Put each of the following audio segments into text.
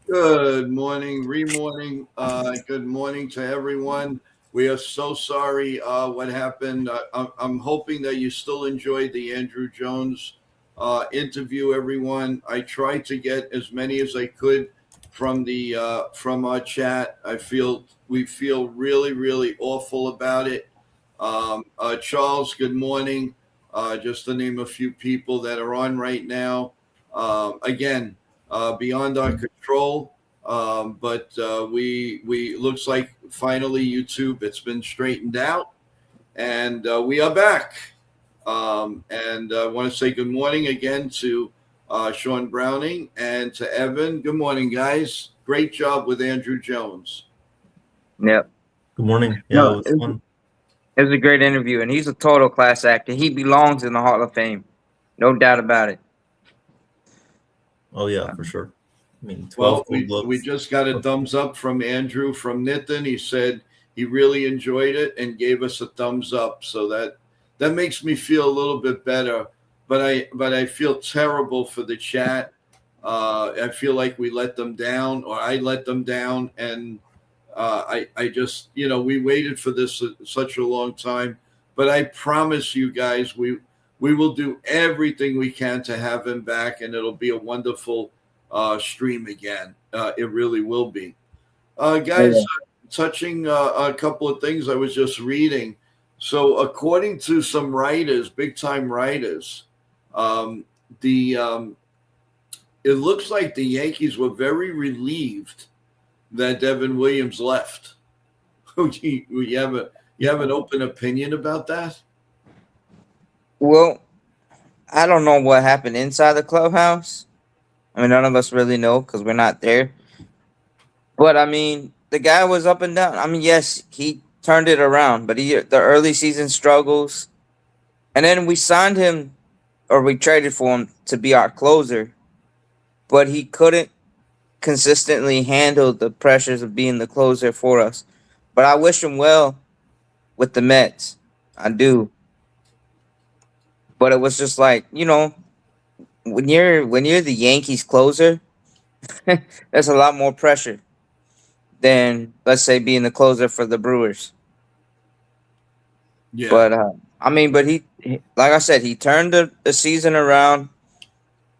Good morning, re-morning. Good morning to everyone. We are so sorry what happened. I'm hoping that you still enjoyed the Andrew Jones interview, everyone. I tried to get as many as I could from our chat. We feel really, really awful about it. Charles, good morning. Just to name a few people that are on right now. Again, beyond our control. But we looks like finally YouTube it's been straightened out, and we are back. And I want to say good morning again to Sean Browning and to Evan. Good morning, guys. Great job with Andrew Jones. Yep. Good morning. Yeah, No, it was fun. it was a great interview, and he's a total class actor. He belongs in the Hall of Fame, no doubt about it. Oh yeah, for sure. I mean, 12 Well, gold we gloves. just got a thumbs up from Andrew from Nitin. He said he really enjoyed it and gave us a thumbs up. So that makes me feel a little bit better. But I feel terrible for the chat. I feel like we let them down, or I let them down, and I just we waited for this such a long time. But I promise you guys, we will do everything we can to have him back, and it'll be a wonderful stream again. It really will be. Guys, touching a couple of things I was just reading. So, according to some writers, big time writers, um, the it looks like the Yankees were very relieved that Devin Williams left. You have an open opinion about that? Well, I don't know what happened inside the clubhouse. I mean, none of us really know because we're not there. But I mean, the guy was up and down. I mean, yes, he turned it around, but the early season struggles, and then we signed him or we traded for him to be our closer, but he couldn't consistently handle the pressures of being the closer for us. But I wish him well with the Mets. I do. But it was just like, when you're the Yankees closer, there's a lot more pressure than, let's say, being the closer for the Brewers. Yeah. But I mean, but like I said, he turned the season around,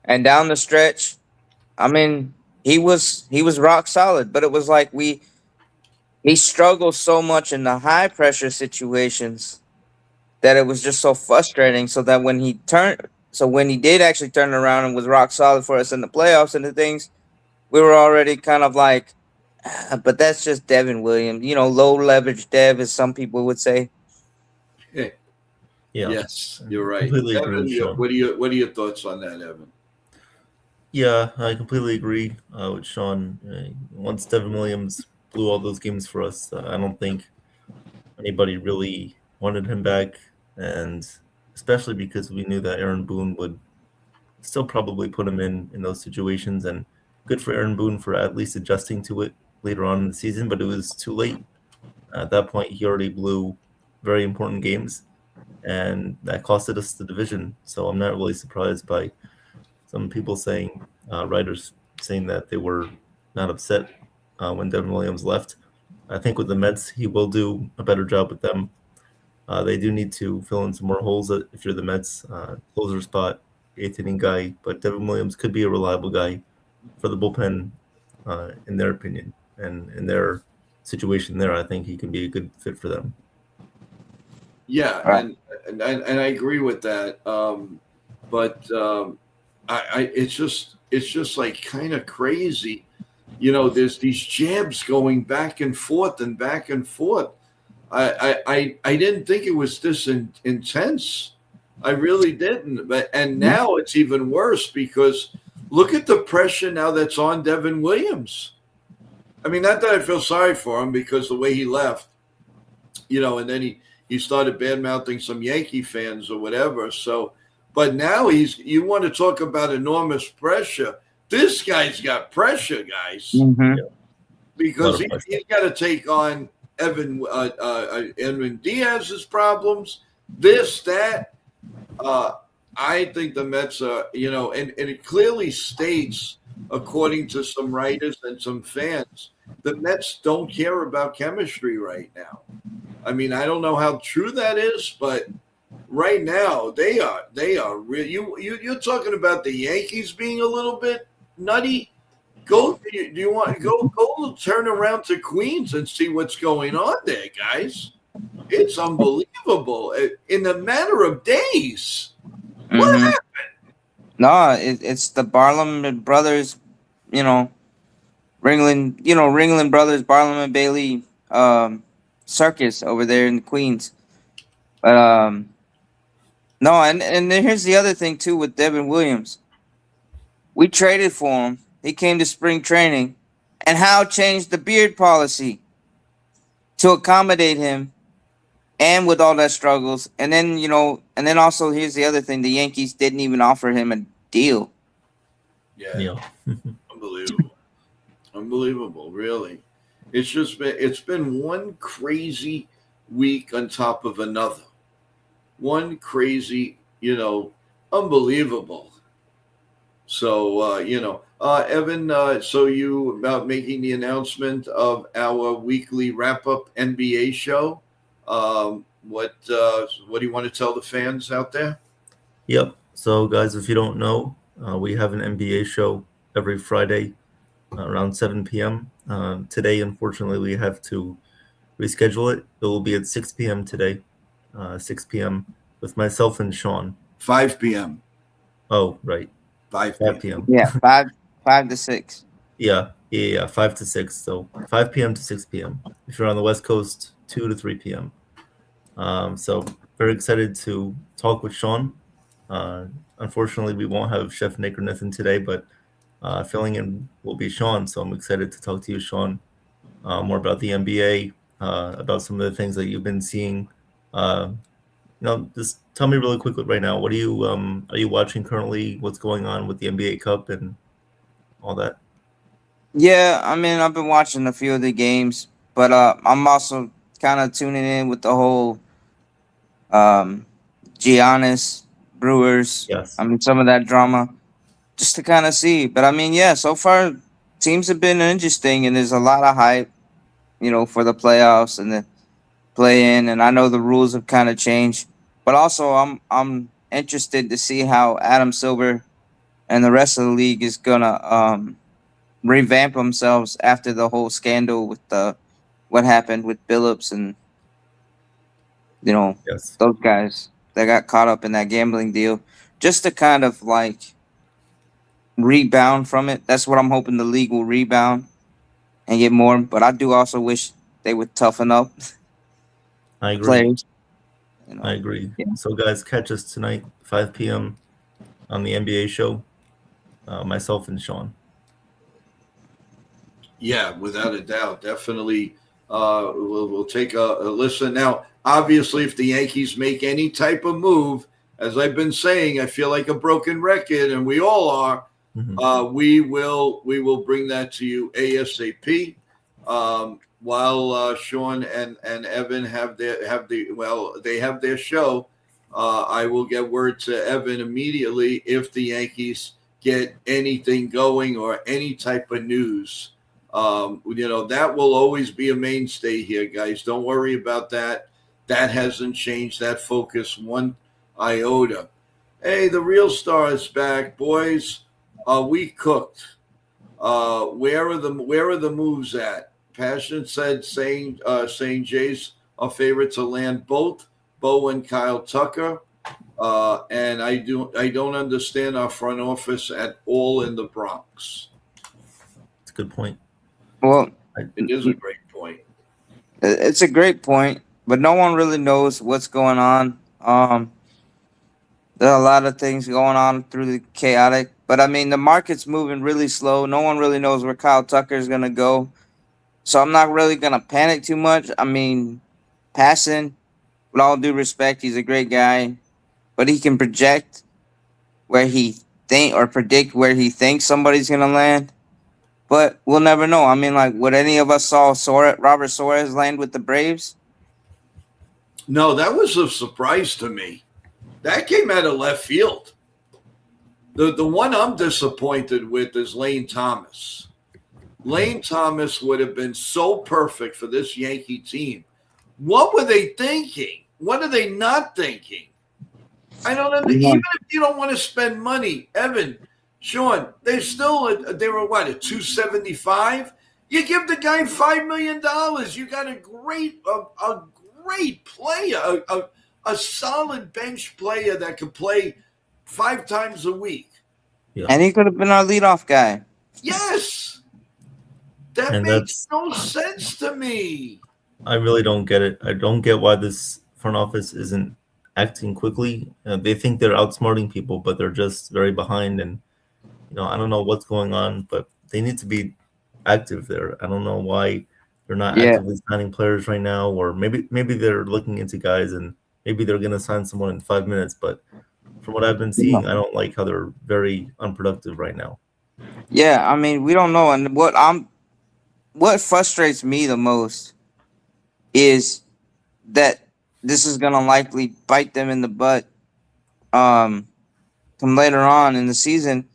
and down the stretch, I mean, he was rock solid. But it was like he struggled so much in the high pressure situations that it was just so frustrating. So when he did actually turn around and was rock solid for us in the playoffs and the things, we were already kind of like, but that's just Devin Williams, low leverage Dev, as some people would say. Yeah. Yeah. Yes, you're right. Completely agree Evan, with Sean. what are your thoughts on that, Evan? Yeah, I completely agree with Sean. Once Devin Williams blew all those games for us, I don't think anybody really wanted him back, and especially because we knew that Aaron Boone would still probably put him in those situations, and good for Aaron Boone for at least adjusting to it later on in the season, but it was too late. At that point, he already blew very important games, and that costed us the division. So I'm not really surprised by some people saying, writers saying that they were not upset when Devin Williams left. I think with the Mets, he will do a better job with them. They do need to fill in some more holes if you're the Mets closer spot, eighth inning guy. But Devin Williams could be a reliable guy for the bullpen, in their opinion, and in their situation there. I think he can be a good fit for them. Yeah, Right. and I agree with that. But it's just like kind of crazy. There's these jabs going back and forth and back and forth. I didn't think it was this intense. I really didn't. And now it's even worse because look at the pressure now that's on Devin Williams. I mean, not that I feel sorry for him because the way he left, and then he started bad mouthing some Yankee fans or whatever. So, but now you want to talk about enormous pressure. This guy's got pressure, guys, Mm-hmm. because he's got to take on Edwin Diaz's problems, this, that. I think the Mets are, and it clearly states according to some writers and some fans, the Mets don't care about chemistry right now. I mean, I don't know how true that is, but right now they are you're talking about the Yankees being a little bit nutty. Do you want to go turn around to Queens and see what's going on there, guys? It's unbelievable in a matter of days. What Mm-hmm. happened? No, it's the Barnum brothers, you know, Ringling brothers, Barnum and Bailey circus over there in Queens. But no, and then here's the other thing too with Devin Williams. We traded for him. He came to spring training, and Howe changed the beard policy to accommodate him, and with all that struggles, and then and then also here's the other thing: the Yankees didn't even offer him a deal. Yeah, unbelievable, unbelievable. Really, it's been one crazy week on top of another. One crazy, unbelievable. So, Evan, so you about making the announcement of our weekly wrap up NBA show. What do you want to tell the fans out there? Yep. So, guys, if you don't know, we have an NBA show every Friday around 7 p.m. Today, unfortunately, we have to reschedule it. It will be at 6 p.m. today, 6 p.m. with myself and Sean. 5 p.m. Oh, right. 5 p.m. Yeah, 5 to 6. Yeah, 5 to 6. So 5 p.m. to 6 p.m. If you're on the West Coast, 2 to 3 p.m. So very excited to talk with Sean. Unfortunately, we won't have Chef Nick or Nathan today, but filling in will be Sean. So I'm excited to talk to you, Sean, more about the NBA, about some of the things that you've been seeing. Just tell me really quickly right now, what are you watching currently? What's going on with the NBA Cup and all that? Yeah, I mean, I've been watching a few of the games, but I'm also kind of tuning in with the whole Giannis Brewers. Yes. I mean, some of that drama, just to kind of see. But I mean, yeah, so far teams have been interesting, and there's a lot of hype, for the playoffs and the play-in. And I know the rules have kind of changed, but also I'm interested to see how Adam Silver and the rest of the league is gonna revamp themselves after the whole scandal with what happened with Billups and Yes. those guys that got caught up in that gambling deal, just to kind of like rebound from it. That's what I'm hoping the league will rebound and get more. But I do also wish they would toughen up I the agree. players. I agree. Yeah. So, guys, catch us tonight, 5 p.m. on the NBA show. Myself and Sean. Yeah, without a doubt, definitely. We'll take a listen now. Obviously, if the Yankees make any type of move, as I've been saying, I feel like a broken record, and we all are. Mm-hmm. We will bring that to you ASAP. While Sean and Evan have their show, I will get word to Evan immediately if the Yankees get anything going or any type of news. That will always be a mainstay here, guys. Don't worry about that. That hasn't changed. That focus one iota. Hey, the real star is back, boys. We cooked. Where are the moves at? Passion said saying Jays are favorite to land both Bo and Kyle Tucker. And I don't understand our front office at all in the Bronx. It's a good point. Well, It is a great point. it's a great point, but no one really knows what's going on. There are a lot of things going on through the chaotic, but I mean, the market's moving really slow. No one really knows where Kyle Tucker is going to go. So I'm not really going to panic too much. I mean, passing, with all due respect, he's a great guy, but he can project where he predict where he thinks somebody's going to land. But we'll never know. I mean, like, would any of us saw Robert Suarez land with the Braves? No, that was a surprise to me. That came out of left field. The one I'm disappointed with is Lane Thomas. Lane Thomas would have been so perfect for this Yankee team. What were they thinking? What are they not thinking? I don't know. Even if you don't want to spend money, Evan, Sean, they were what, at 275? You give the guy $5 million. You got a great player, a solid bench player that could play 5 times a week. Yeah. And he could have been our leadoff guy. Yes. That makes no sense to me. I really don't get it. I don't get why this front office isn't acting quickly. They think they're outsmarting people, but they're just very behind. And, I don't know what's going on, but they need to be active there. I don't know why they're not actively signing players right now, or maybe they're looking into guys and maybe they're going to sign someone in 5 minutes. But from what I've been seeing, I don't like how they're very unproductive right now. Yeah, I mean, we don't know. And what frustrates me the most is that this is going to likely bite them in the butt come later on in the season,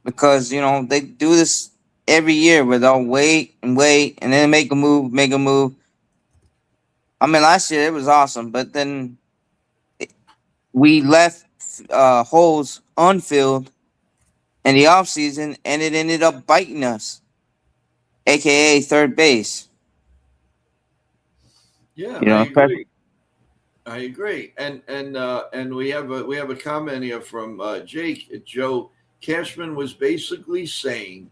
because, they do this every year where they'll wait and then make a move. I mean, last year it was awesome, but then we left holes unfilled in the offseason, and it ended up biting us, a.k.a. third base. Yeah, I agree. And we have a comment here from Jake. Joe Cashman was basically saying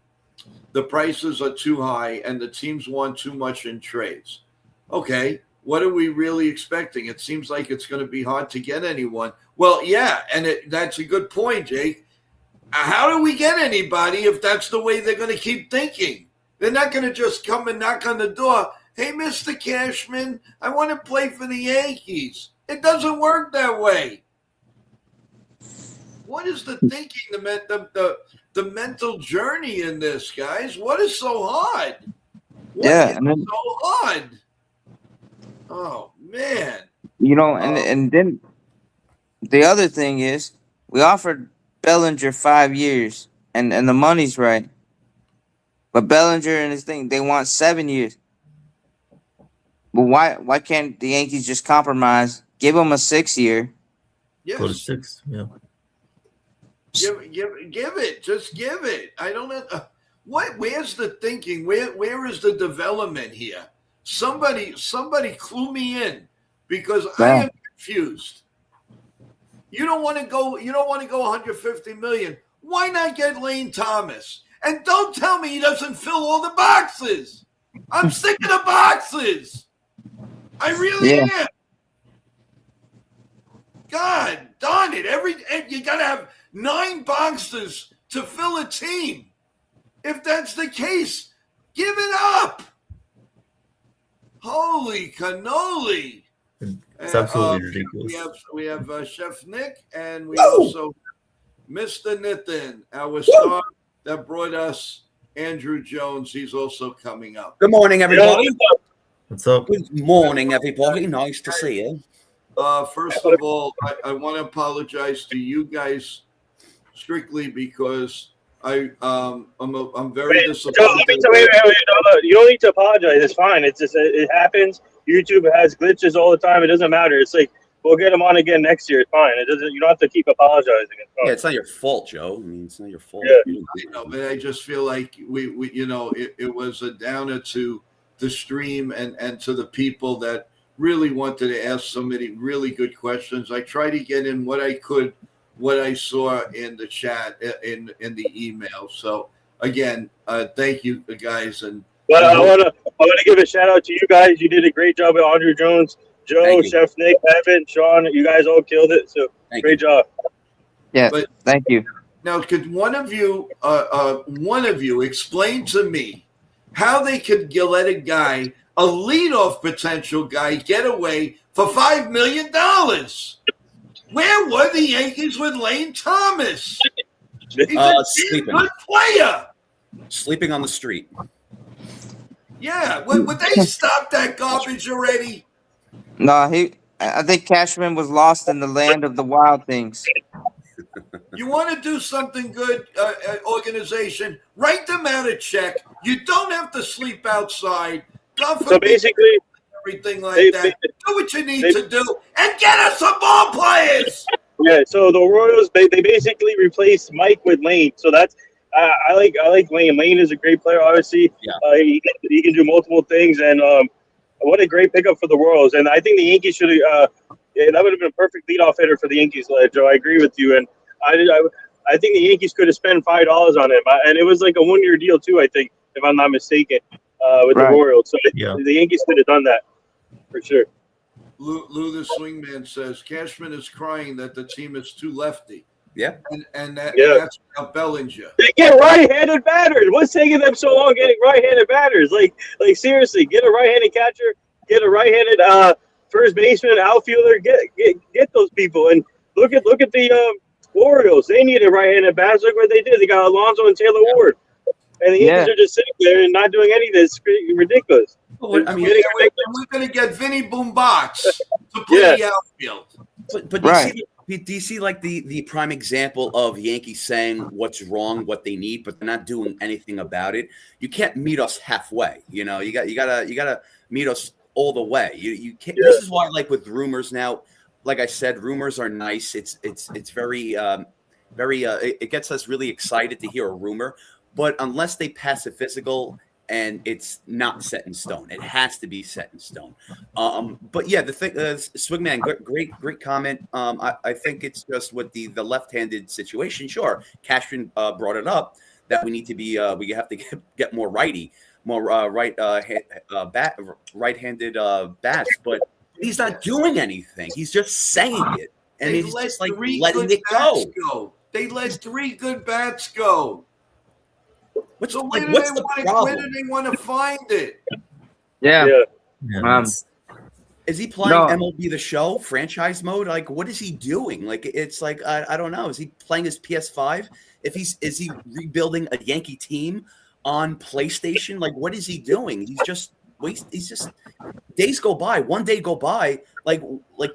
the prices are too high and the teams want too much in trades. Okay, what are we really expecting? It seems like it's going to be hard to get anyone. Well, yeah, and that's a good point, Jake. How do we get anybody if that's the way they're going to keep thinking? They're not going to just come and knock on the door. Hey, Mr. Cashman, I want to play for the Yankees. It doesn't work that way. What is the thinking, the mental journey in this, guys? What is so hard? So hard? Oh, man. And then the other thing is we offered Bellinger 5 years, and the money's right. But Bellinger and his thing, they want 7 years. But why can't the Yankees just compromise? Give him a 6-year. Yes. Go to 6, yeah. Give it. Just give it. I don't know. Where's the thinking? Where is the development here? Somebody clue me in, because I am confused. You don't want to go 150 million. Why not get Lane Thomas? And don't tell me he doesn't fill all the boxes. I'm sick of the boxes. I really am. God darn it. You got to have 9 boxes to fill a team. If that's the case, give it up. Holy cannoli. It's absolutely ridiculous. We have Chef Nick, and we also Mr. Nitin, our star that brought us Andrew Jones. He's also coming up. Good morning, everybody. What's up? Good morning, everybody. Nice to see you. First of all, I want to apologize to you guys strictly because I'm very disappointed. Wait, you don't need to apologize. It's fine. It's just it happens. YouTube has glitches all the time. It doesn't matter. It's like we'll get them on again next year. It's fine. It doesn't. You don't have to keep apologizing. It's fine. Yeah, it's not your fault, Joe. I mean, it's not your fault. Yeah. I know, but I just feel like we it was a downer to the stream and to the people that really wanted to ask so many really good questions. I tried to get in what I could, what I saw in the chat, in the email. So again, thank you guys. And but I want to give a shout out to you guys. You did a great job with Andrew Jones, Joe, Chef Nick, Evan, Sean. You guys all killed it. So great job. Yeah, thank you. Now, could one of you explain to me how they could let a guy, a leadoff potential guy, get away for $5 million? Where were the Yankees with Lane Thomas? He's a good player. Sleeping on the street. Yeah, would they stop that garbage already? No, I think Cashman was lost in the land of the wild things. You want to do something good, organization, write them out a check. You don't have to sleep outside. God So forbid basically, everything like they, that. Do what you need they- to do and get us some ball players. yeah. So the Royals, they basically replaced Mike with Lane. So that's I like Lane. Lane is a great player. Obviously, Yeah. He can do multiple things, and what a great pickup for the Royals. And I think the Yankees should yeah, that would have been a perfect leadoff hitter for the Yankees, Joe. I agree with you, and I think the Yankees could have spent $5 on him, and it was like a 1-year deal too. I think, if I'm not mistaken, with the Right. Royals. So Yeah. the Yankees could have done that for sure. Lou the Swingman says Cashman is crying that the team is too lefty. Yeah. And Yeah. that's about Bellinger. They get right-handed batters. What's taking them so long getting right-handed batters? Like seriously, get a right-handed catcher, get a right-handed first baseman, outfielder. Get those people. And look at the Orioles. They needed right-handed bats. Look what they did. They got Alonso and Taylor Ward, and the Yankees are just sitting there and not doing anything. It's ridiculous. Well, I mean, Getting And we're going to get Vinny Boombox to play the outfield. but Right. do you see like the prime example of Yankees saying what's wrong, what they need, but they're not doing anything about it? You can't meet us halfway. You know, you gotta meet us all the way. You can't. Yeah. This is why, like with rumors now, like I said, rumors are nice. It's very it gets us really excited to hear a rumor, but unless they pass a physical. And it's not set in stone. It has to be set in stone. But yeah, the thing, Swigman, great comment. I think it's just with the left-handed situation. Sure, Cashman brought it up that we need to be we have to get more righty, more right-handed bats. But he's not doing anything. He's just saying it, and They he's let just like three letting good it go. bats go. They let 3 good bats go. What's So like? where What's do the they problem? want to find it? Yeah. Yeah, Um, it's- Is he playing No. MLB The Show franchise mode? Like, what is he doing? Like, it's like I don't know. Is he playing his PS5? Is he rebuilding a Yankee team on PlayStation? Like, what is he doing? He's just days go by. One day go by. Like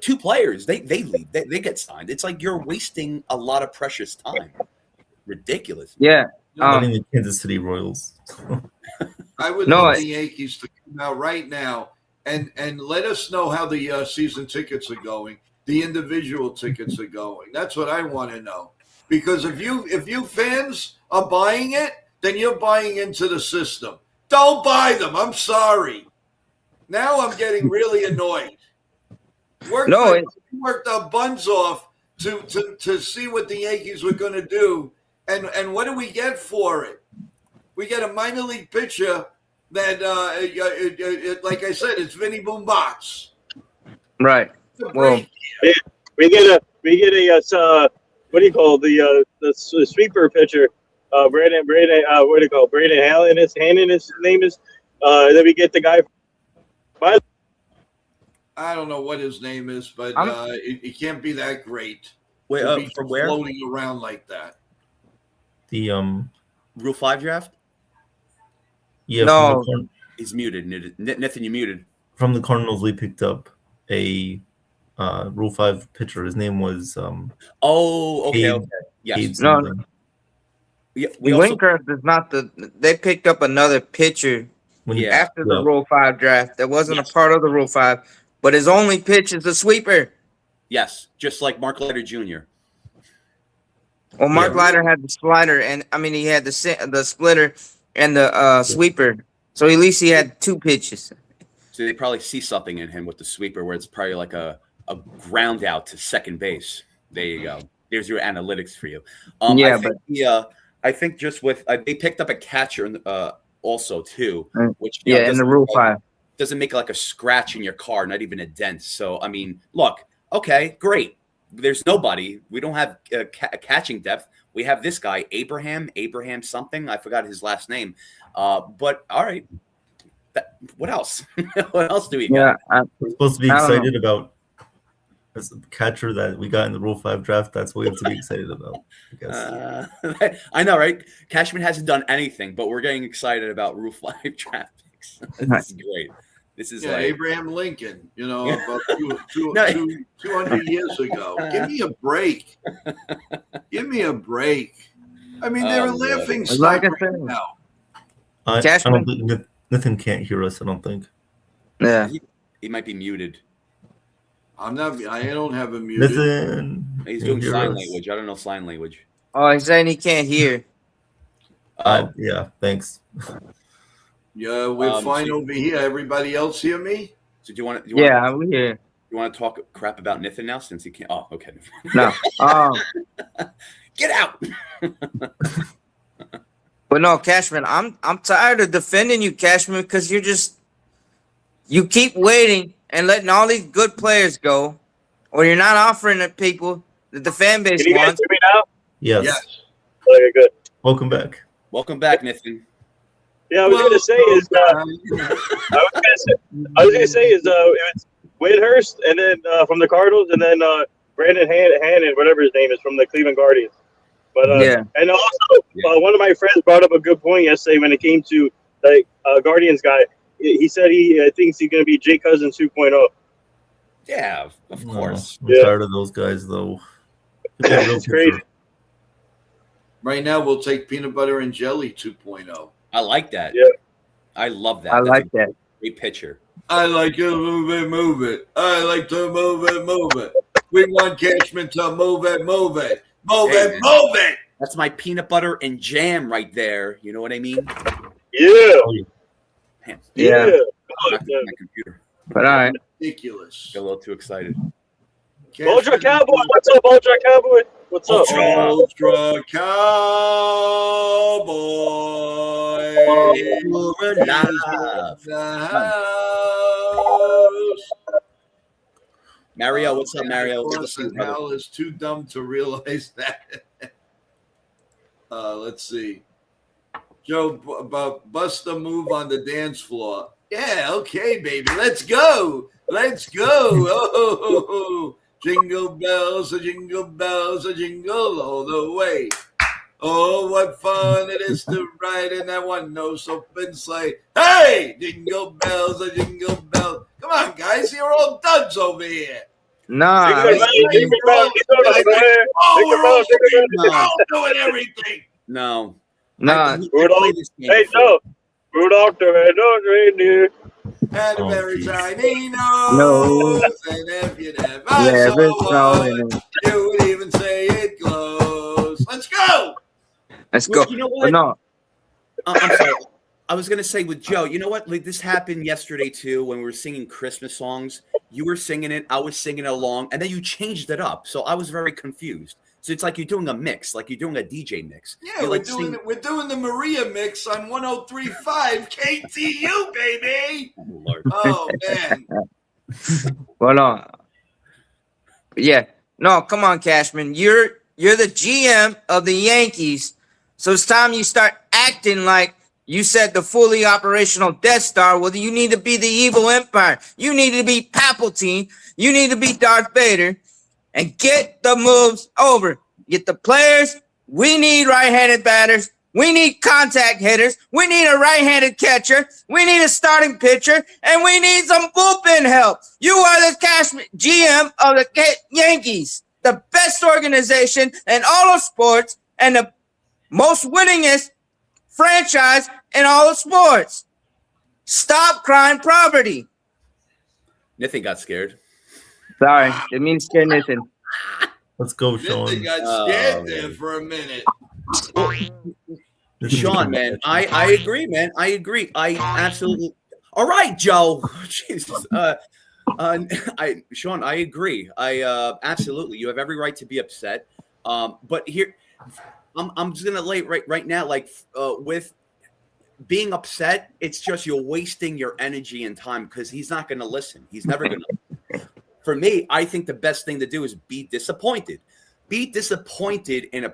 2 players they leave. They get signed. It's like you're wasting a lot of precious time. Ridiculous. Yeah. letting the Kansas City Royals. I would No, love I- the Yankees to come out right now and let us know how the season tickets are going, the individual tickets are going. That's what I want to know. Because if you fans are buying it, then you're buying into the system. Don't buy them. I'm sorry. Now I'm getting really annoyed. We worked our buns off to see what the Yankees were going to do, and what do we get for it? We get a minor league pitcher that, like I said, it's Vinny Boombox. Right. It's a Well, great- We get a what do you call the sweeper pitcher, Brandon what do you call Brandon Hannon? His name is. Then we get the guy. I don't know what his name is, but it can't be that great. Wait, to be from where? floating around like that. The Rule 5 draft? yeah, No. He's muted. Nathan, you muted. From the Cardinals, we picked up a Rule 5 pitcher. His name was Oh, okay, Cade- okay. Yes. Cade No, something. Yeah, we also Windcraft is not they picked up another pitcher When Yeah. after the Yeah. Rule 5 draft that wasn't Yes. a part of the Rule 5, but his only pitch is a sweeper. yes, just like Mark Leiter Jr. Well, Mark Yeah. Leiter had the slider, and I mean he had the splitter and the sweeper, so at least he had 2 pitches. So they probably see something in him with the sweeper where it's probably like a ground out to second base. There you go. There's your analytics for you. Yeah, I think just with they picked up a catcher also too, which Yeah, in the Rule 5. doesn't make like a scratch in your car, not even a dent. So I mean, look, okay, great. There's nobody. We don't have catching depth. We have this guy, Abraham something. I forgot his last name. But all right. What else? What else do we got? Yeah, We're supposed to be I don't know. excited about as a catcher that we got in the Rule 5 draft. That's what we have to be excited about, I guess. I know, right? Cashman hasn't done anything, but we're getting excited about Rule 5 draft picks. This is great. This is Yeah, like Abraham Lincoln, about No. 200 years ago. Give me a break. Give me a break. I mean, they're a Oh, yeah. laughing Like stock I right said. now. I Cashman. don't think Nathan can't hear us. I don't think. Yeah. He might be muted. I'm not. I don't have him muted. Nathan, He's can you doing hear sign us? language. I don't know sign language. Oh, he's saying he can't hear. Yeah, thanks. Yeah, we're fine over here. Everybody else hear me? So do you want to? Yeah, we hear. You want to talk crap about Nathan now since he can't? Oh, okay. No. Get out. But no, Cashman, I'm tired of defending you, Cashman, because you keep waiting and letting all these good players go, or you're not offering the people that the fan base Can you guys wants. hear me now? Yes. Okay, good. Welcome back. Welcome back, Nathan. Yeah, I was gonna say is it's Whithurst, and then from the Cardinals, and then Brandon Hannon, whatever his name is, from the Cleveland Guardians. But Yeah. and also one of my friends brought up a good point yesterday when it came to the Guardians guy. He said he thinks he's gonna be Jay Cousins 2.0. Yeah, of course. I'm tired of those guys, though. It's crazy. Right now, we'll take peanut butter and jelly 2.0. I like that. Yeah. I love that. I That's like a that. great picture. I like to move it, move it. I like to move it, move it. We want Cashman to move it, move it. Move Hey, it, man. move it. That's my peanut butter and jam right there. You know what I mean? Yeah. Man, Yeah. my computer. But all right. Ridiculous. Got a little too excited. Ultra Cowboy, what's up, Ultra Cowboy? What's up? Ultra Cowboy. We're live. The house. Mario, what's up, Mario? Good to see you, And brother. Hal is too dumb to realize that. Let's see. Joe, bust a move on the dance floor. Yeah, okay, baby. Let's go. Let's go. Oh, jingle bells, a jingle all the way. Oh, what fun it is to ride in that one-nose open sleigh. Hey, jingle bells, a jingle bells. Come on, guys. You're all duds over here. Nah. We're all doing everything. No. Nah. Rudolph. Hey, no. Rudolph the red-nosed reindeer. And a very geez. shiny No. nose. And if you never Yeah, saw one, you would even say it glows. Let's go. Let's Well, go. you know But what? no. I'm sorry. I was gonna say with Joe, you know what? Like this happened yesterday too when we were singing Christmas songs. You were singing it, I was singing along, and then you changed it up. So I was very confused. So it's like you're doing a mix, like you're doing a DJ mix. Yeah, You're we're like doing we're doing the Maria mix on 103.5 KTU, baby. Oh, Lord. Oh man. Well, no. Yeah. No, come on, Cashman. You're the GM of the Yankees. So it's time you start acting like you said the fully operational Death Star. Well, you need to be the evil empire. You need to be Palpatine. You need to be Darth Vader and get the moves over. Get the players. We need right-handed batters. We need contact hitters. We need a right-handed catcher. We need a starting pitcher. And we need some bullpen help. You are the GM of the Yankees, the best organization in all of sports and the most winningest franchise in all of sports. Stop crying poverty. Nathan got scared. Sorry, it means scare Nathan. Let's go, They Sean. got scared there for a minute. Sean, man, I agree, man. I agree. I absolutely. All right, Joe. Jesus. Sean, I agree. I absolutely. You have every right to be upset. But here, I'm just gonna lay right now, like with being upset, it's just you're wasting your energy and time because he's not gonna listen. He's never gonna. For me, I think the best thing to do is be disappointed. Be disappointed in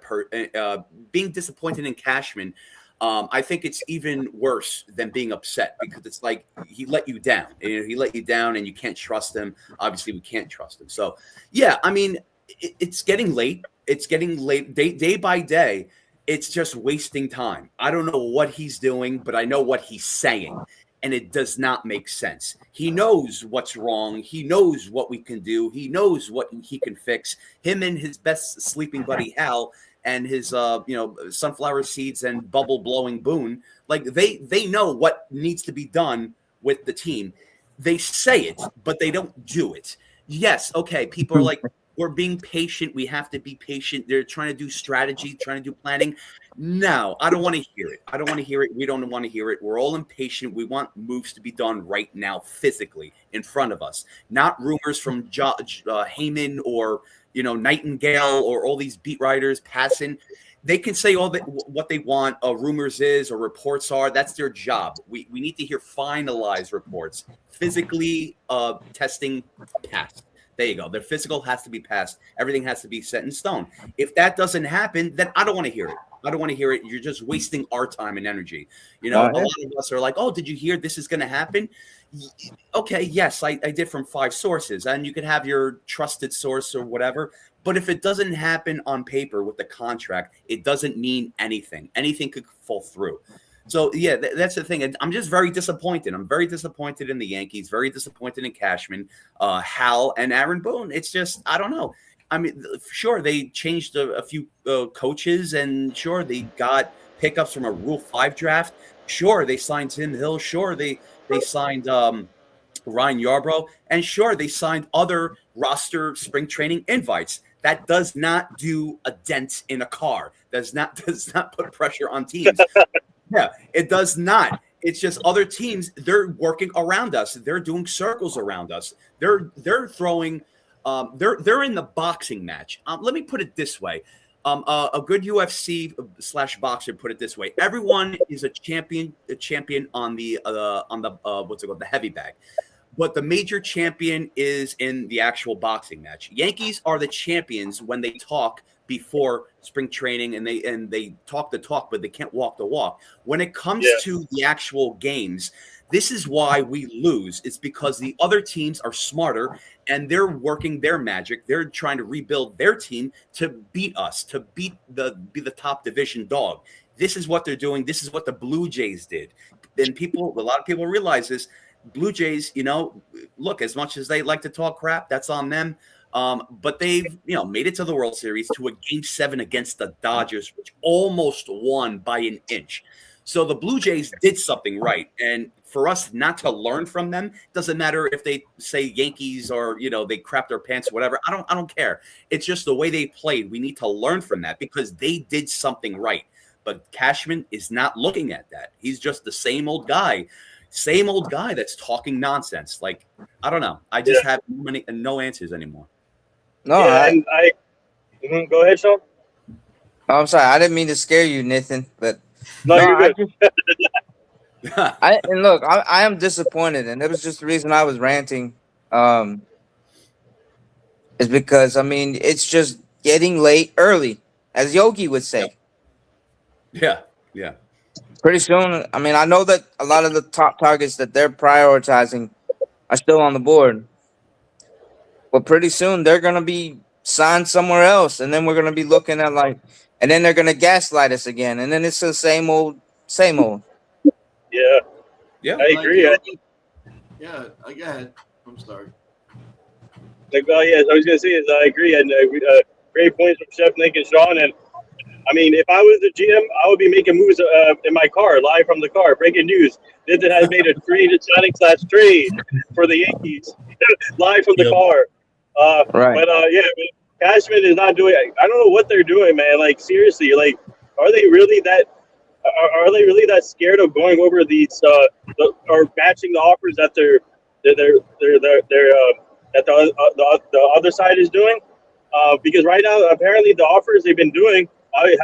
being disappointed in Cashman. I think it's even worse than being upset because it's like he let you down. He let you down, and you can't trust him. Obviously, we can't trust him. So, yeah, I mean, it's getting late. It's getting late day by day. It's just wasting time. I don't know what he's doing, but I know what he's saying. and it does not make sense. He knows what's wrong. He knows what we can do. He knows what he can fix. Him and his best sleeping buddy Hal and his sunflower seeds and bubble blowing Boone, like they know what needs to be done with the team. They say it, but they don't do it. Yes, okay, people are like, we're being patient. We have to be patient. They're trying to do strategy, trying to do planning. No, I don't want to hear it. I don't want to hear it. We don't want to hear it. We're all impatient. We want moves to be done right now, physically, in front of us. Not rumors from Heyman or Nightingale or all these beat writers passing. They can say what they want. Rumors is or reports are. That's their job. We need to hear finalized reports. Physically testing passed. There you go. Their physical has to be passed. Everything has to be set in stone. If that doesn't happen, then I don't want to hear it. I don't want to hear it. You're just wasting our time and energy. A lot of us are like, oh, did you hear this is going to happen? Okay, yes, I did from 5 sources. And you could have your trusted source or whatever. But if it doesn't happen on paper with the contract, it doesn't mean anything. Anything could fall through. So, yeah, that's the thing. I'm just very disappointed. I'm very disappointed in the Yankees, very disappointed in Cashman, Hal, and Aaron Boone. It's just, I don't know. I mean, sure, they changed a few coaches, and sure, they got pickups from a Rule 5 draft. Sure, they signed Tim Hill. Sure, they signed Ryan Yarbrough. And sure, they signed other roster spring training invites. That does not do a dent in a car. Does not put pressure on teams. Yeah, it does not. It's just other teams, they're working around us. They're doing circles around us. They're throwing they're in the boxing match. Let me put it this way. A good UFC / boxer put it this way. Everyone is a champion on the what's it called? The heavy bag. But the major champion is in the actual boxing match. Yankees are the champions when they talk before spring training, and they talk the talk, but they can't walk the walk. When it comes to the actual games, this is why we lose. It's because the other teams are smarter and they're working their magic. They're trying to rebuild their team to beat us, to be the top division dog. This is what they're doing. This is what the Blue Jays did. And a lot of people realize this. Blue Jays, look, as much as they like to talk crap, that's on them. But they've, made it to the World Series, to a Game 7 against the Dodgers, which almost won by an inch. So the Blue Jays did something right. And for us not to learn from them, doesn't matter if they say Yankees or, they crap their pants or whatever. I don't care. It's just the way they played. We need to learn from that because they did something right. But Cashman is not looking at that. He's just the same old guy that's talking nonsense. Like, I don't know. I just have no answers anymore. No, go ahead, Sean. Oh, I'm sorry. I didn't mean to scare you, Nathan, but you're good. And look, I am disappointed, and it was just the reason I was ranting. Is because it's just getting late early, as Yogi would say. Yeah. Pretty soon, I know that a lot of the top targets that they're prioritizing are still on the board, but pretty soon they're gonna be signed somewhere else, and then we're gonna be looking at and then they're gonna gaslight us again, and then it's the same old. Yeah, I agree. I go ahead. I'm sorry. I was gonna say I agree, and great points from Chef Nick and Sean. And if I was the GM, I would be making moves in my car, live from the car. Breaking news: Nathan has made a signing / trade for the Yankees, live from the car. Right. But Cashman is not doing. I don't know what they're doing, man. Like, seriously, are they really that? Are they really that scared of going over these or matching the offers that the other side is doing? Because right now, apparently, the offers they've been doing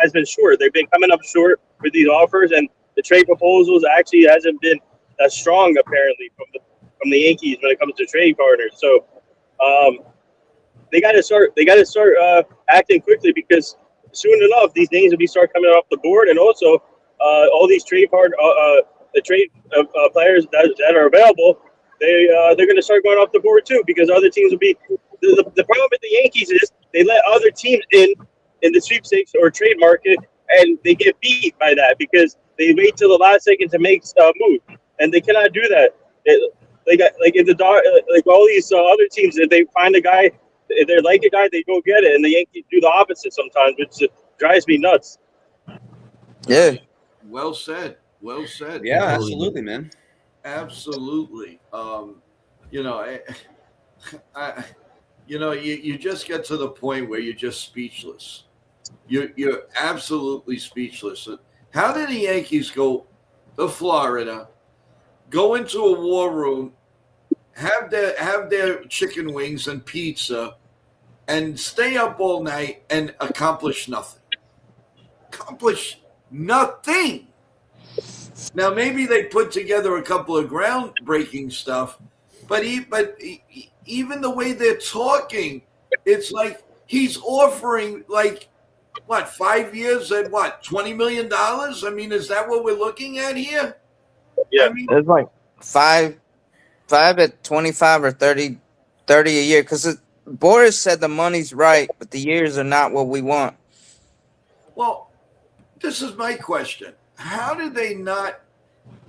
has been short. They've been coming up short with these offers, and the trade proposals actually hasn't been as strong, apparently, from the Yankees when it comes to trade partners. So they got to start acting quickly, because soon enough these names will start coming off the board, and also all these trade players that are available, they're going to start going off the board too, because other teams will be. The problem with the Yankees is they let other teams in the sweepstakes or trade market, and they get beat by that because they wait till the last second to make a move. and they cannot do that. Like in the dark, like all these other teams, if they find a guy, if they like a guy, they go get it, and the Yankees do the opposite sometimes, which drives me nuts. Yeah. Well said. Well said. Yeah, Totally. absolutely, man. Absolutely. You know, you just get to the point where you're just speechless. You're absolutely speechless. How did the Yankees go to Florida, go into a war room, have their chicken wings and pizza, and stay up all night and accomplish nothing? Accomplish nothing. Now maybe they put together a couple of groundbreaking stuff, but even the way they're talking, it's like he's offering like what, 5 years at what, $20 million? I mean, is that what we're looking at here? Yeah. I mean, It's like five at 25 or 30 a year. Because Boris said the money's right, but the years are not what we want. well, this is my question. How do they not?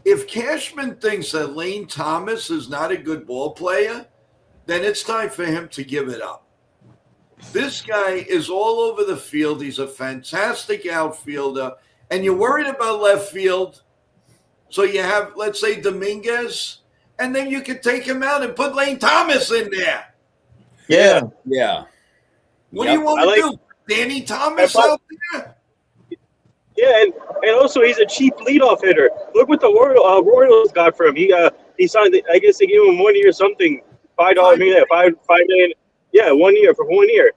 If Cashman thinks that Lane Thomas is not a good ball player, then it's time for him to give it up. This guy is all over the field. He's a fantastic outfielder. And you're worried about left field. So you have, let's say, Dominguez, and then you could take him out and put Lane Thomas in there. Yeah. Yeah. What do you want to do? Danny Thomas out there? Yeah, and also he's a cheap leadoff hitter. Look what the Royals got for him. He signed. I guess they gave him 1 year something, $5 million, $5 million. Yeah, 1 year for 1 year.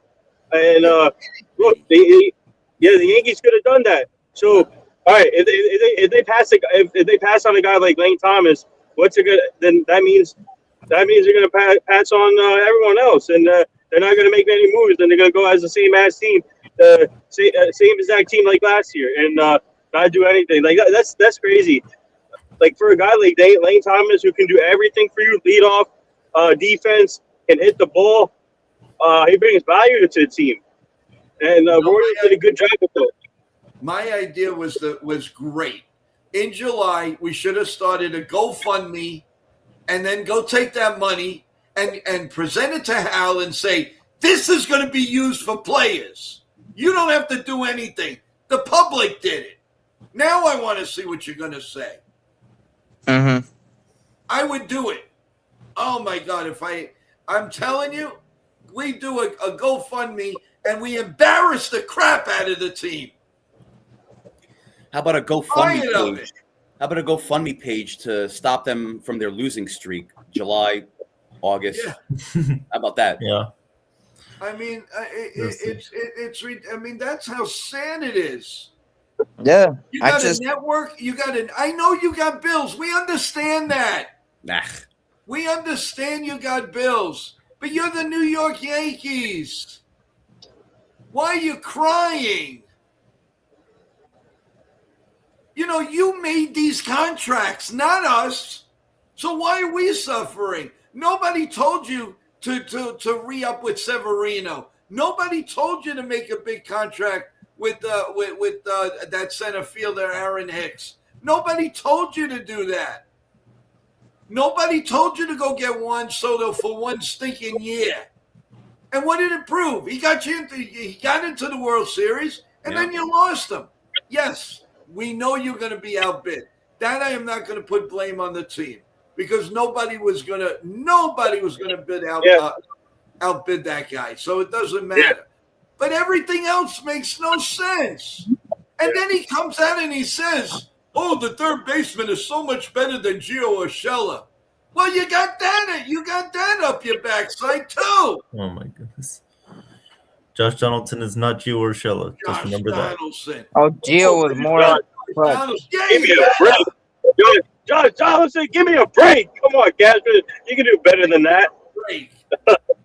And look, the Yankees could have done that. So all right, if they pass on a guy like Lane Thomas, what's it good? Then that means they're going to pass on everyone else, and they're not going to make any moves. And they're going to go as the same ass team. Same exact team like last year, and not do anything like that. That's crazy. Like for a guy like Lane Thomas, who can do everything for you, lead off, defense, can hit the ball, he brings value to the team. And Rory did a good job with it. My idea was great. In July, we should have started a GoFundMe, and then go take that money and present it to Hal and say, this is going to be used for players. You don't have to do anything. The public did it. Now I want to see what you're going to say. Mm-hmm. I would do it. Oh, my God. I'm telling you, we do a GoFundMe and we embarrass the crap out of the team. How about a GoFundMe Tired of page? it. How about a GoFundMe page to stop them from their losing streak? July, August. Yeah. How about that? Yeah. I mean, I mean, that's how sad it is. Yeah. You got a network. I know you got bills. We understand that. Nah. We understand you got bills. But you're the New York Yankees. Why are you crying? You know, you made these contracts, not us. So why are we suffering? Nobody told you to re-up with Severino. Nobody told you to make a big contract with that center fielder, Aaron Hicks. Nobody told you to do that. Nobody told you to go get Juan Soto for one stinking year. And what did it prove? He got into the World Series, and then you lost him. Yes, we know you're going to be outbid. That I am not going to put blame on the team, because nobody was going to outbid that guy. So it doesn't matter. Yeah. But everything else makes no sense. And then he comes out and he says, "Oh, the third baseman is so much better than Gio Urshela." Well, you got that up your backside too. Oh my goodness. Josh Donaldson is not Gio Urshela. Just remember Donaldson. that. Oh, Gio was more. Give me a break. Josh Donaldson, give me a break. Come on, Cashman. You can do better than that. Break.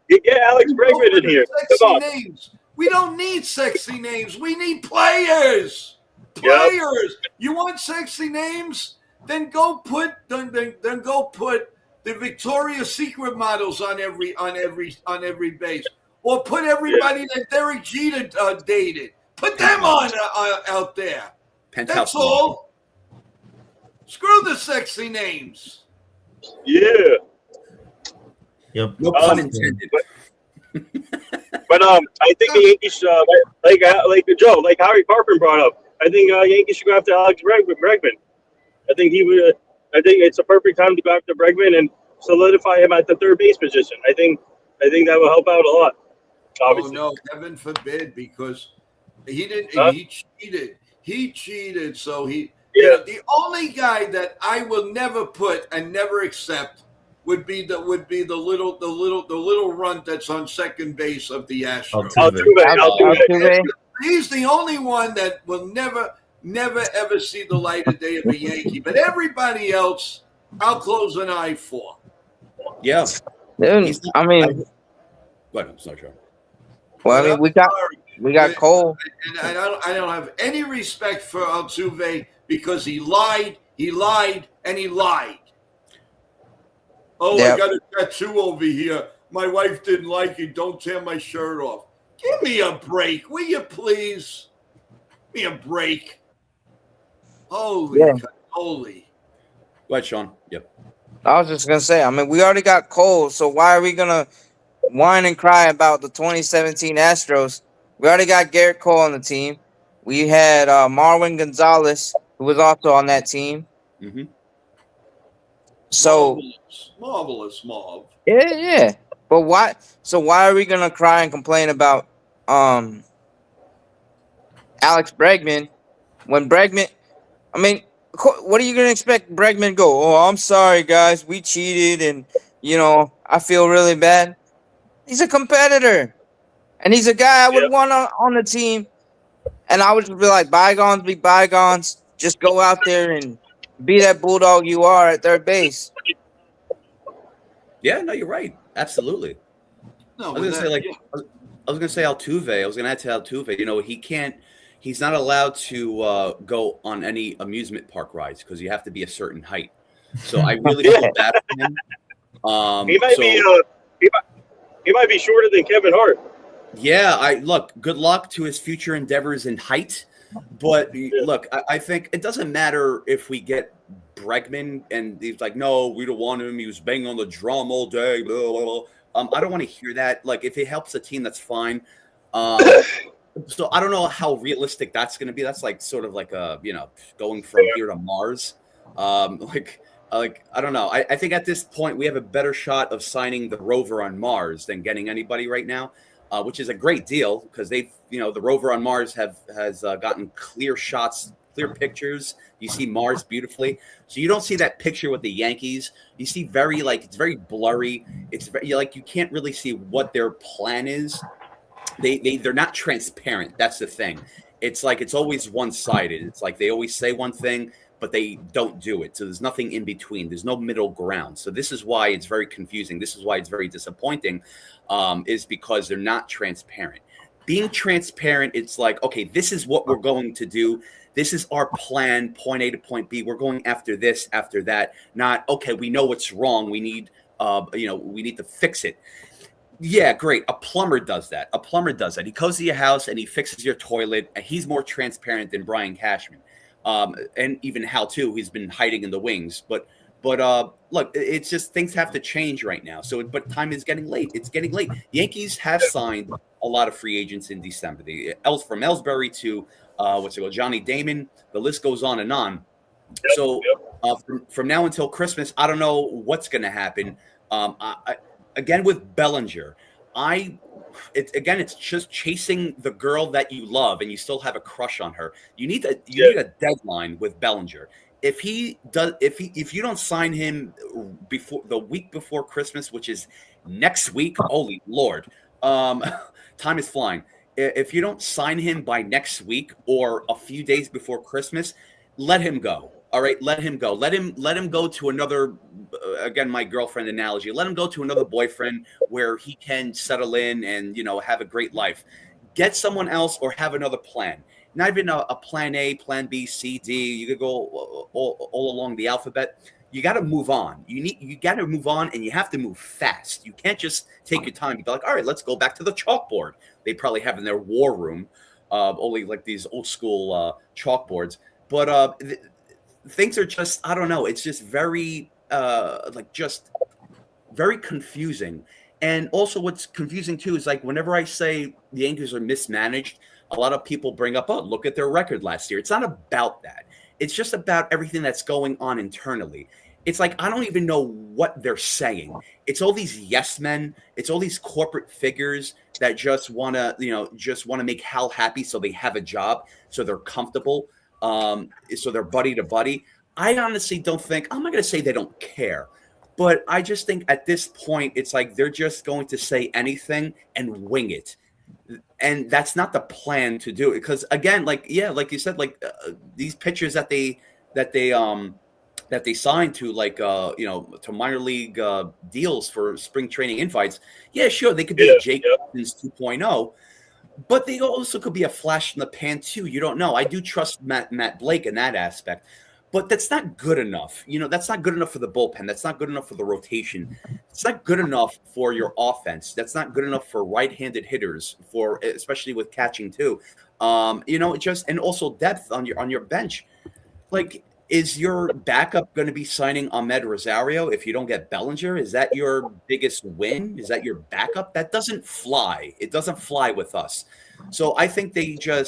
You get Alex Bregman in here. Come on. Names. We don't need sexy names. We need players. Players. Yep. You want sexy names? Then go put the Victoria's Secret models on every base, or put everybody that Derek Jeter dated. Put them on out there. That's all. Screw the sexy names. Yeah. Yep. No pun intended. But I think the Yankees, like Joe, like Harry Parker brought up, I think Yankees should go after Alex Bregman. I think he would. I think it's a perfect time to go after Bregman and solidify him at the third base position. I think that will help out a lot. Obviously. Oh no, heaven forbid, because he didn't. Huh? He cheated. He cheated. So he. Yeah. You know, the only guy that I will never put and never accept would be the little runt that's on second base of the Astros. Altuve. He's the only one that will never ever see the light of day of a Yankee. But everybody else, I'll close an eye for. Yeah. Dude, I mean, What? I'm sorry, Sean. well, I mean, we got Cole. And I don't have any respect for Altuve because he lied, and he lied. Oh, Yep. I got a tattoo over here. My wife didn't like it. Don't tear my shirt off. Give me a break, will you please? Give me a break. Holy, holy. Go ahead, Sean. Yep. I was just gonna say, I mean, we already got Cole, so why are we gonna whine and cry about the 2017 Astros? We already got Garrett Cole on the team. We had Marwin Gonzalez, who was also on that team. Mm-hmm. So marvelous, Marv. yeah. But why? So why are we gonna cry and complain about Alex Bregman when Bregman? I mean, what are you gonna expect Bregman to go? Oh, I'm sorry, guys, we cheated, and I feel really bad. He's a competitor, and he's a guy I would want on the team. And I would just be like, bygones be bygones. Just go out there and be that bulldog you are at third base. Yeah, no, you're right. Absolutely. No, I was gonna say Altuve. I was gonna add to Altuve. You know, he's not allowed to go on any amusement park rides because you have to be a certain height. So I really feel bad for him. He might be shorter than Kevin Hart. Yeah, good luck to his future endeavors in height. But look, I think it doesn't matter if we get Bregman and he's like, no, we don't want him. He was banging on the drum all day. Blah, blah, blah. I don't want to hear that. Like, if it helps the team, that's fine. So I don't know how realistic that's going to be. That's like sort of like going from here to Mars. Like I don't know. I think at this point we have a better shot of signing the rover on Mars than getting anybody right now. Which is a great deal because the rover on Mars has gotten clear shots, clear pictures. You see Mars beautifully. So you don't see that picture with the Yankees. You see it's very blurry. It's very, you can't really see what their plan is. They're not transparent. That's the thing. It's like it's always one-sided. It's like they always say one thing, but they don't do it. So there's nothing in between. There's no middle ground. So this is why it's very confusing. This is why it's very disappointing, is because they're not transparent. Being transparent, it's like, okay, this is what we're going to do. This is our plan, point A to point B. We're going after this, after that. Not, okay, we know what's wrong. We need, we need to fix it. Yeah, great. A plumber does that. He goes to your house and he fixes your toilet. And he's more transparent than Brian Cashman. And even Hal too, he's been hiding in the wings. But look, it's just things have to change right now. But time is getting late. It's getting late. Yankees have signed a lot of free agents in December. From Ellsbury to Johnny Damon. The list goes on and on. So from now until Christmas, I don't know what's going to happen. Again with Bellinger, it's just chasing the girl that you love and you still have a crush on her. You need a deadline with Bellinger. If you don't sign him before the week before Christmas, which is next week, holy Lord, time is flying. If you don't sign him by next week or a few days before Christmas, let him go. All right, let him go. Let him go to another. Again, my girlfriend analogy. Let him go to another boyfriend where he can settle in and have a great life. Get someone else or have another plan. Not even a plan A, plan B, C, D. You could go all along the alphabet. You got to move on. You got to move on, and you have to move fast. You can't just take your time. You'd be like, all right, let's go back to the chalkboard. They probably have in their war room, only like these old school chalkboards. But things are just, I don't know. It's just very just very confusing. And also, what's confusing too is like whenever I say the Yankees are mismanaged, a lot of people bring up, oh, look at their record last year. It's not about that. It's just about everything that's going on internally. It's like I don't even know what they're saying. It's all these yes men. It's all these corporate figures that just want to, just want to make Hal happy so they have a job, so they're comfortable, so they're buddy to buddy. I honestly don't think, I'm not going to say they don't care, but I just think at this point, it's like they're just going to say anything and wing it. And that's not the plan to do it. Because again, like, yeah, like you said, like these pitchers that they that they signed to to minor league deals for spring training invites. Yeah, sure, they could be a Jake Evans 2.0, but they also could be a flash in the pan too. You don't know. I do trust Matt Blake in that aspect, but that's not good enough. That's not good enough for the bullpen. That's not good enough for the rotation. It's not good enough for your offense. That's not good enough for right-handed hitters, for especially with catching too. Just, and also depth on your bench. Like, is your backup going to be signing Ahmed Rosario if you don't get Bellinger? Is that your biggest win? Is that your backup? That doesn't fly. It doesn't fly with us. So I think I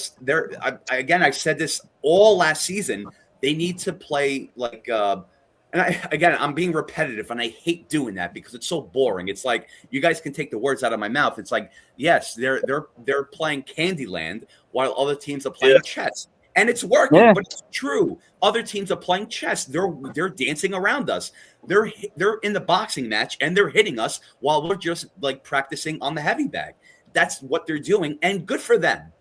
said this all last season. They need to play like, I'm being repetitive, and I hate doing that because it's so boring. It's like you guys can take the words out of my mouth. It's like, yes, they're playing Candyland while other teams are playing chess. And it's working, but it's true. Other teams are playing chess. They're dancing around us. They're in the boxing match and they're hitting us while we're just like practicing on the heavy bag. That's what they're doing, and good for them.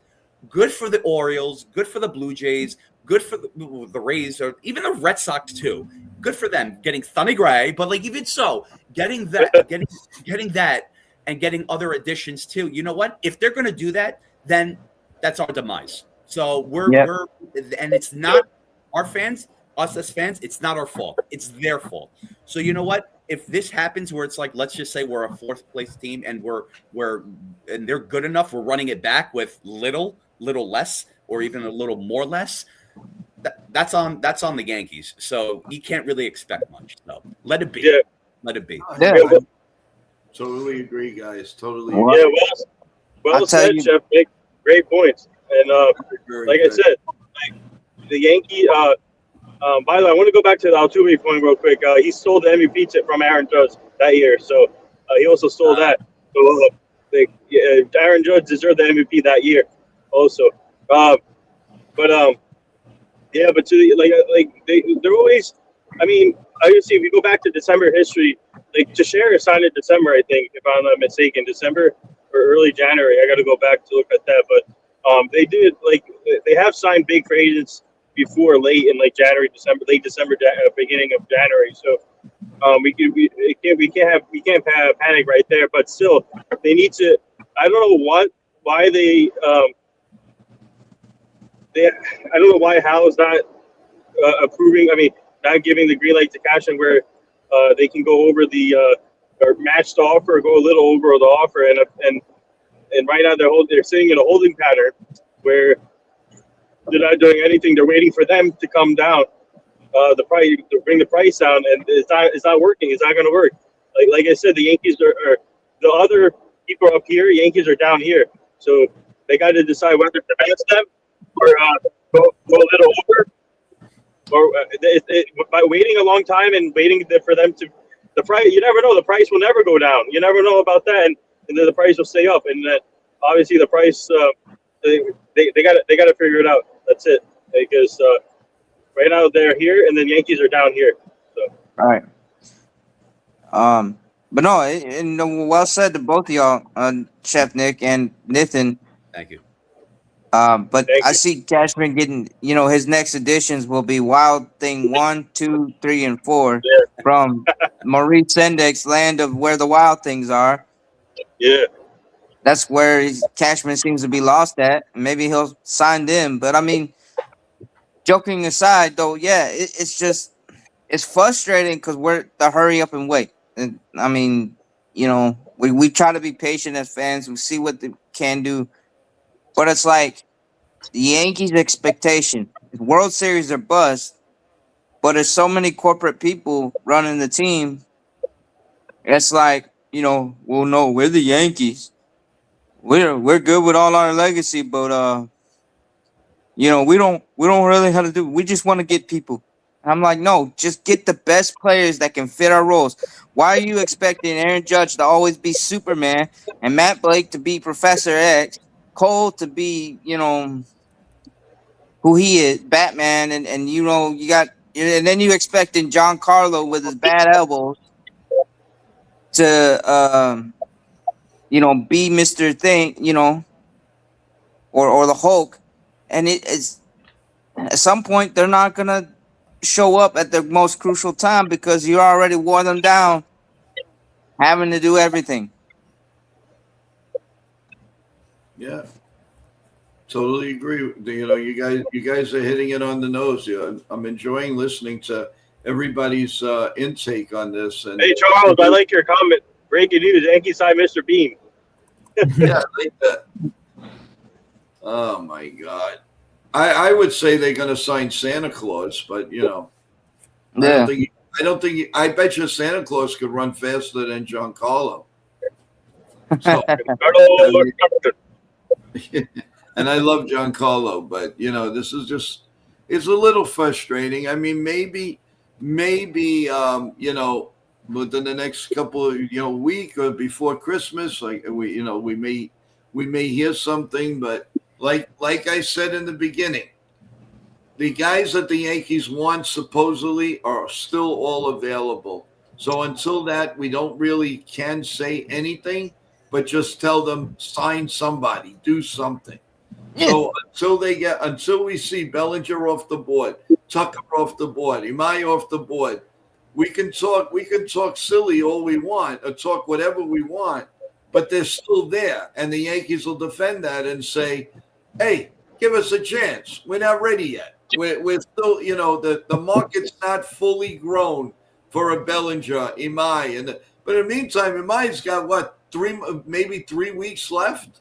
Good for the Orioles. Good for the Blue Jays. Good for the Rays, or even the Red Sox too. Good for them getting Sonny Gray, but like even so, getting that, and getting other additions too. You know what? If they're going to do that, then that's our demise. So we're and it's not our fans, us as fans, it's not our fault. It's their fault. So you know what? If this happens where it's like, let's just say we're a fourth place team and and they're good enough, we're running it back with little less, or even a little more less. That's on the Yankees. So you can't really expect much. So let it be. Yeah. Let it be. Yeah. Totally agree, guys. Totally agree. Yeah, well said, Chef. Great points. And like I said, the Yankee. By the way, I want to go back to the Altuve point real quick. He stole the MVP from Aaron Judge that year, so he also stole that. So Aaron Judge deserved the MVP that year, also. But they're always. I mean, obviously, if you go back to December history, like Teixeira signed in December, I think, if I'm not mistaken, December or early January. I got to go back to look at that, but. They did they have signed big free agents before late in like January, December, late December, beginning of January. So we can't have panic right there. But still, they need to. I don't know why they I don't know why Hal is not approving. I mean, not giving the green light to Cashman where they can go over the or match the offer, or go a little over the offer, and right now they're sitting in a holding pattern where they're not doing anything. They're waiting for them to come down, the price to bring the price down, and it's not working. It's not going to work. Like I said, the Yankees are the other people up here. Yankees are down here, so they got to decide whether to advance them or go a little over, or by waiting a long time and waiting for them to the price. You never know. The price will never go down. You never know about that. And then the price will stay up, and then obviously the price they got to figure it out. That's it, because right now they're here, and then Yankees are down here. So all right, but no, and well said to both of y'all, Chef Nick and Nathan. Thank you. But I see Cashman getting, his next additions will be Wild Thing 1, 2, 3, and 4 from Maurice Sendex, land of where the wild things are. Yeah, that's where Cashman seems to be lost at. Maybe he'll sign them. But I mean, joking aside, though, it's frustrating because we're the hurry up and wait. And I mean, we try to be patient as fans. We see what they can do, but it's like the Yankees' expectation: World Series or bust. But there's so many corporate people running the team. It's like, well, no, we're the Yankees. We're good with all our legacy, but we don't really have to do. We just want to get people. I'm like, no, just get the best players that can fit our roles. Why are you expecting Aaron Judge to always be Superman and Matt Blake to be Professor X, Cole to be, who he is, Batman, and you got, and then you expecting John Carlo with his bad elbows to be Mr. Thing, or the Hulk, and it's at some point they're not gonna show up at the most crucial time because you already wore them down having to do everything. Yeah, totally agree. You guys are hitting it on the nose. Yeah, I'm enjoying listening to everybody's intake on this. And Hey, Charles, I like your comment. Breaking news: Yankee side Mr. Bean. yeah, I like that. Oh my God. I would say they're going to sign Santa Claus, but Yeah. I bet you Santa Claus could run faster than Giancarlo. So, and I love Giancarlo, but this is it's a little frustrating. I mean, maybe within the next couple of week or before Christmas, like we may hear something, but like I said in the beginning, the guys that the Yankees want supposedly are still all available. So until that, we don't really can say anything, but just tell them sign somebody, do something. Yeah. So until we see Bellinger off the board, Tucker off the board, Imai off the board, we can talk silly all we want or talk whatever we want, but they're still there, and the Yankees will defend that and say, "Hey, give us a chance. We're not ready yet. We're still, the market's not fully grown for a Bellinger, Imai, but in the meantime, Imai's got maybe 3 weeks left.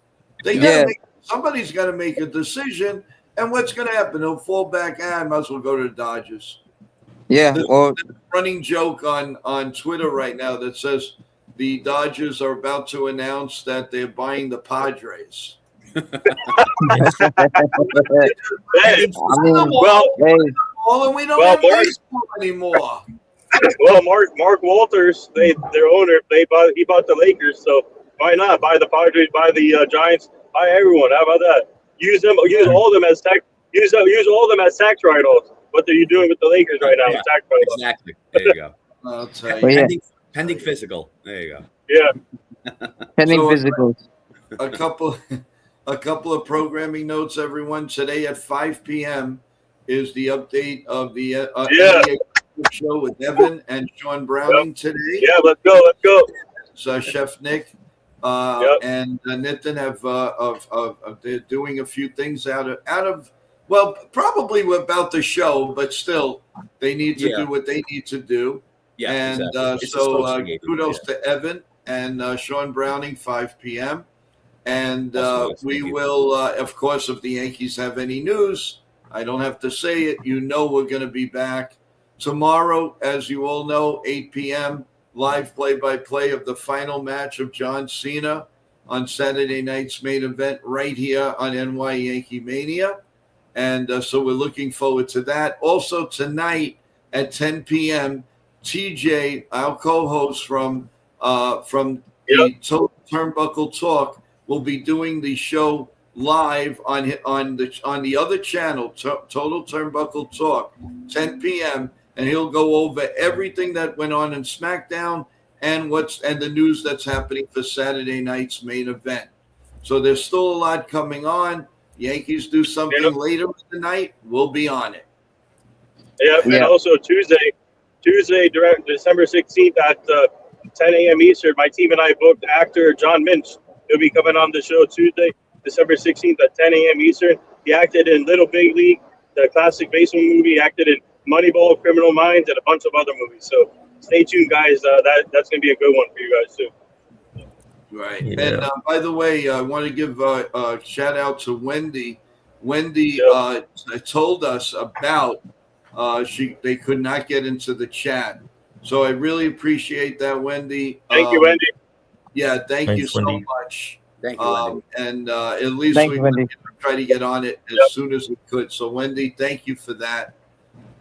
Somebody's got to make a decision, and what's going to happen? He'll fall back. I might as well go to the Dodgers. Yeah. There's Well, a running joke on Twitter right now that says the Dodgers are about to announce that they're buying the Padres. Hey, And we don't have baseball anymore. Well, Mark Walters, their owner, he bought the Lakers, so why not buy the Padres, buy the Giants, buy everyone? How about that? Use all of them as tax. Use all of them as tax write-offs. What are you doing with the Lakers right now? Yeah, Tax write-offs. exactly. There you go. I'll tell Well, you. yeah. Pending physical. There you go. Yeah. pending So- physicals. A couple of programming notes, everyone. Today at 5 p.m. is the update of the NBA show with Evan and Sean Browning today. Yeah, let's go. So Chef Nick and Nitin they're doing a few things out of probably about the show, but still they need to do what they need to do. Yeah. And exactly. so kudos to Evan and Sean Browning, 5 p.m. And we will, of course, if the Yankees have any news, I don't have to say it. We're going to be back tomorrow, as you all know, 8 p.m., live play-by-play of the final match of John Cena on Saturday night's main event right here on NYYANKEEMania. And so we're looking forward to that. Also tonight at 10 p.m., TJ, our co-host from the Total Turnbuckle Talk, will be doing the show live on the other channel, Total Turnbuckle Talk, 10 p.m. And he'll go over everything that went on in SmackDown and the news that's happening for Saturday night's main event. So there's still a lot coming on. Yankees do something later in the night, we'll be on it. Yeah, and also Tuesday, December 16th at 10 a.m. Eastern, my team and I booked actor John Minch. He'll be coming on the show Tuesday, December 16th at 10 a.m. Eastern. He acted in Little Big League, the classic baseball movie, acted in Moneyball, Criminal Minds, and a bunch of other movies. So stay tuned, guys. That's going to be a good one for you guys, too. Right. Yeah. And by the way, I want to give a shout out to Wendy. Wendy told us about They could not get into the chat. So I really appreciate that, Wendy. Thank you, Wendy. Yeah, thank you Thanks, so Wendy. much. Thank you, Wendy. And at least Thank we you, Wendy. try to get on it as soon as we could. So, Wendy, thank you for that.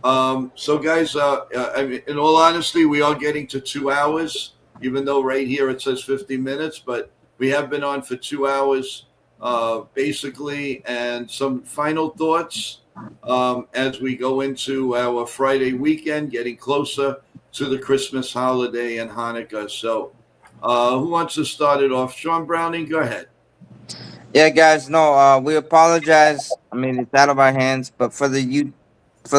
So, guys, I mean, in all honesty, we are getting to 2 hours, even though right here it says 50 minutes, but we have been on for 2 hours, basically. And some final thoughts as we go into our Friday weekend, getting closer to the Christmas holiday and Hanukkah. So, who wants to start it off? Sean Browning, go ahead. Yeah, guys, no, we apologize. I mean, it's out of our hands, but for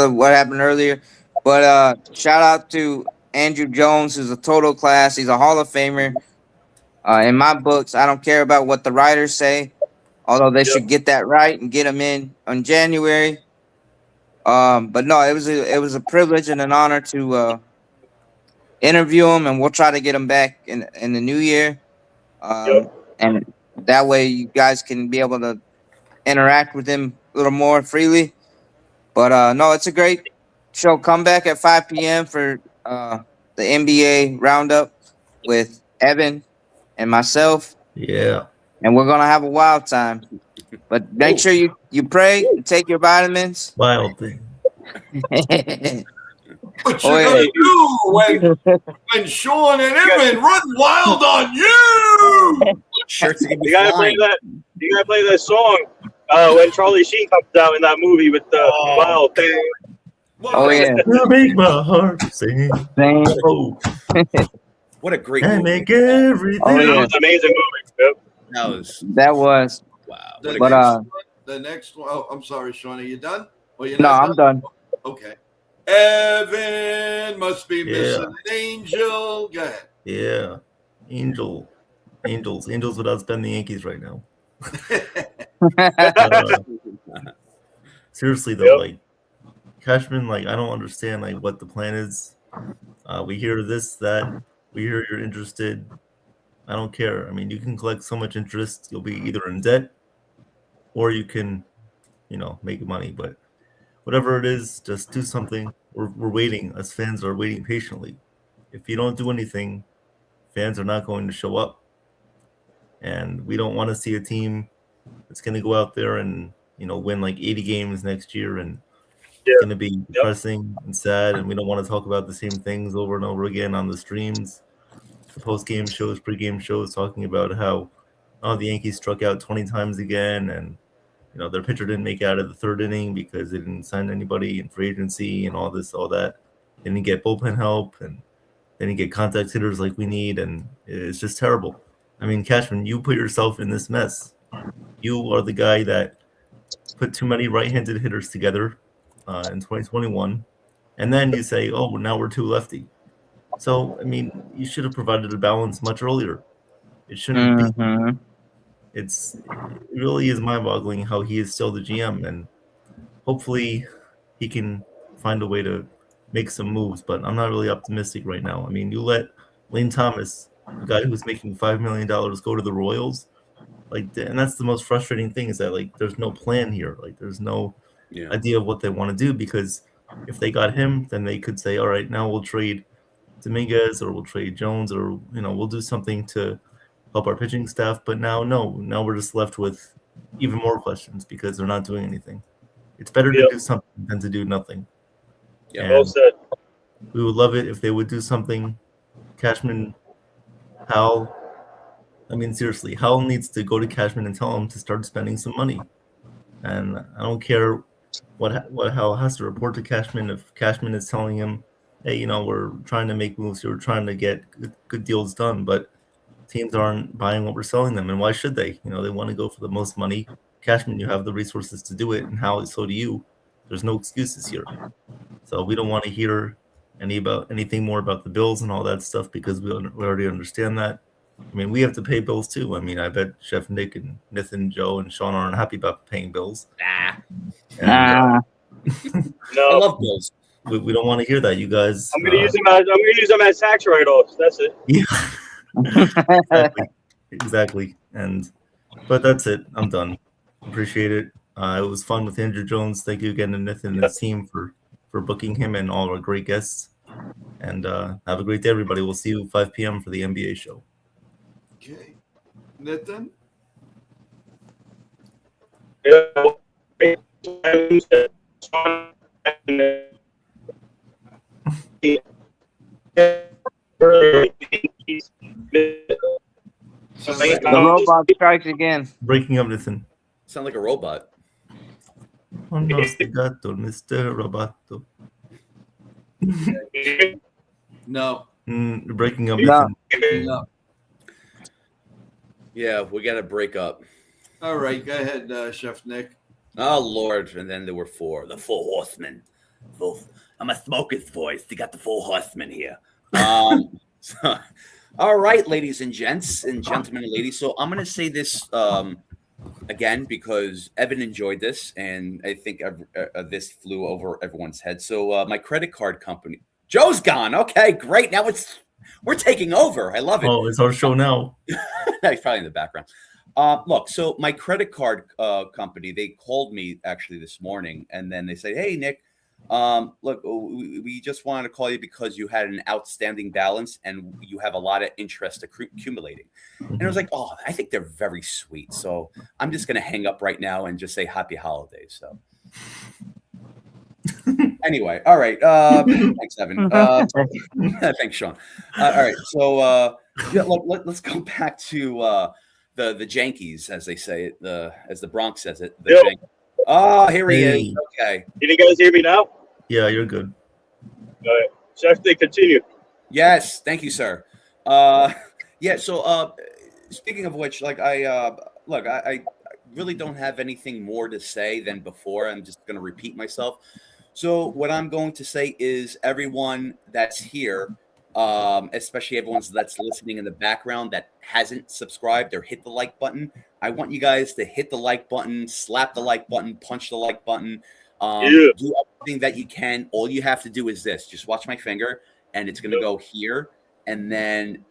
what happened earlier. But shout out to Andrew Jones, who's a total class. He's a Hall of Famer. In my books, I don't care about what the writers say, although they should get that right and get him in on January. But no, it was a privilege and an honor to interview him, and we'll try to get him back in the new year. And that way you guys can be able to interact with him a little more freely. But no, it's a great show. Come back at 5 p.m. for the NBA roundup with Evan and myself, Yeah. and we're gonna have a wild time. But make sure you pray and take your vitamins. Wild thing. What you gonna do when Sean and Evan run wild on you? Shirts are gonna be You gotta flying. play that. You gotta play that song when Charlie Sheen comes out in that movie with the wild thing. Oh yeah, You make my heart sing. Same. Oh, What a great and movie. make everything. Oh, That yeah. was an amazing movie. Yep. That was That was. wow. The What a But the next one, oh, I'm sorry, Sean, are you done? Or you're no, not I'm done. Okay. Evan must be Yeah. missing an angel. Go ahead. Yeah. Angels would outspend the Yankees right now. Seriously though, Yep. like Cashman, like I don't understand like what the plan is. We hear this, that, we hear you're interested. I don't care. I mean, you can collect so much interest, you'll be either in debt or you can, make money. But whatever it is, just do something. We're waiting. Us fans are waiting patiently. If you don't do anything, fans are not going to show up. And we don't want to see a team that's going to go out there and, win like 80 games next year. And it's going to be depressing and sad. And we don't want to talk about the same things over and over again on the streams, the post-game shows, pre-game shows, talking about how the Yankees struck out 20 times again. And, their pitcher didn't make it out of the third inning because they didn't sign anybody in free agency and all this, all that. They didn't get bullpen help and they didn't get contact hitters like we need. And it's just terrible. I mean, Cashman, you put yourself in this mess. You are the guy that put too many right-handed hitters together in 2021. And then you say, oh, now we're too lefty. So, I mean, you should have provided a balance much earlier. It shouldn't be. Mhm. It really is mind-boggling how he is still the GM, and hopefully he can find a way to make some moves, but I'm not really optimistic right now. I mean, you let Lane Thomas, a guy who's making $5 million, go to the Royals, and that's the most frustrating thing is that, there's no plan here. There's no idea of what they want to do, because if they got him, then they could say, all right, now we'll trade Dominguez or we'll trade Jones or, we'll do something to help our pitching staff. But now we're just left with even more questions because they're not doing anything. It's better to do something than to do nothing. Yeah, well said. We would love it if they would do something. Cashman, Howell, I mean, seriously, Howell needs to go to Cashman and tell him to start spending some money. And I don't care what Howell has to report to Cashman. If Cashman is telling him, hey, we're trying to make moves here, we're trying to get good deals done, but teams aren't buying what we're selling them, and why should they? They want to go for the most money. Cashman, you have the resources to do it, and Howell, so do you. There's no excuses here. So we don't want to hear anything more about the bills and all that stuff because we already understand that. I mean, we have to pay bills too. I mean, I bet Chef Nick and Nathan, Joe, and Sean aren't happy about paying bills. And, I No, love Bills. we don't want to hear that, you guys. I'm gonna use them as tax write-offs. That's it. Yeah. Exactly. But that's it. I'm done. Appreciate it. It was fun with Andrew Jones. Thank you again to Nathan and his team for for booking him and all our great guests. And have a great day, everybody. We'll see you 5 p.m. for the NBA show. Okay. Nitin? Sounds like The robot strikes again. Breaking up, listen. Sound like a robot. Buenos gato, Mr. Roboto. No. Breaking up, No. listen. No. Yeah, we got to break up. All right, go ahead, Chef Nick. Oh, Lord. And then there were four. The four horsemen. I'm a smoker's voice. They got the four horsemen here. So, all right, ladies and gents and gentlemen and ladies. So I'm going to say this again because Evan enjoyed this, and I think this flew over everyone's head. So my credit card company. Joe's gone. Okay, great. Now we're taking over. I love it. Oh, it's our show now. He's probably in the background. Look, so my credit card company, they called me actually this morning, and then they say, "Hey, Nick, look, we just wanted to call you because you had an outstanding balance and you have a lot of interest accumulating." And I was like, "Oh, I think they're very sweet." So I'm just going to hang up right now and just say happy holidays. So anyway, all right. Thanks, Evan. Thanks, Sean. All right. So yeah, let's go back to the Yankees, as they say it, as the Bronx says it. The Yankees. Oh, here he is. Okay. Can you guys hear me now? Yeah, you're good. All right. Chef, they continue. Yes, thank you, sir. Yeah. So, speaking of which, like I really don't have anything more to say than before. I'm just going to repeat myself. So, what I'm going to say is, everyone that's here, especially everyone that's listening in the background that hasn't subscribed or hit the like button, I want you guys to hit the like button, slap the like button, punch the like button. Do everything that you can. All you have to do is this. Just watch my finger, and it's going to go here, and then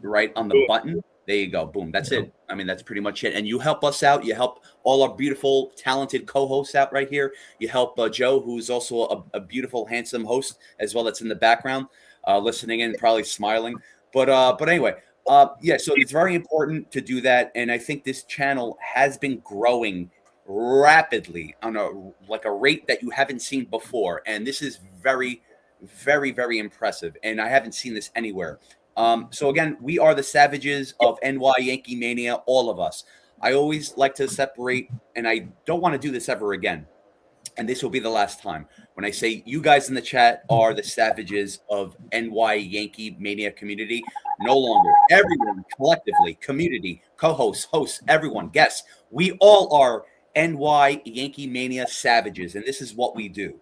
right on the button. There you go. Boom. That's it. I mean, that's pretty much it. And you help us out. You help all our beautiful, talented co-hosts out right here. You help Joe, who's also a beautiful, handsome host as well. That's in the background, listening in, probably smiling. But anyway, yeah. So it's very important to do that. And I think this channel has been growing rapidly on a rate that you haven't seen before. And this is very, very, very impressive. And I haven't seen this anywhere. So again, we are the savages of NYYANKEEMania, all of us. I always like to separate, and I don't want to do this ever again. And this will be the last time when I say you guys in the chat are the savages of NYYANKEEMania community. No longer. Everyone collectively, community, co-hosts, hosts, everyone, guests. We all are NYYANKEEMania savages, and this is what we do.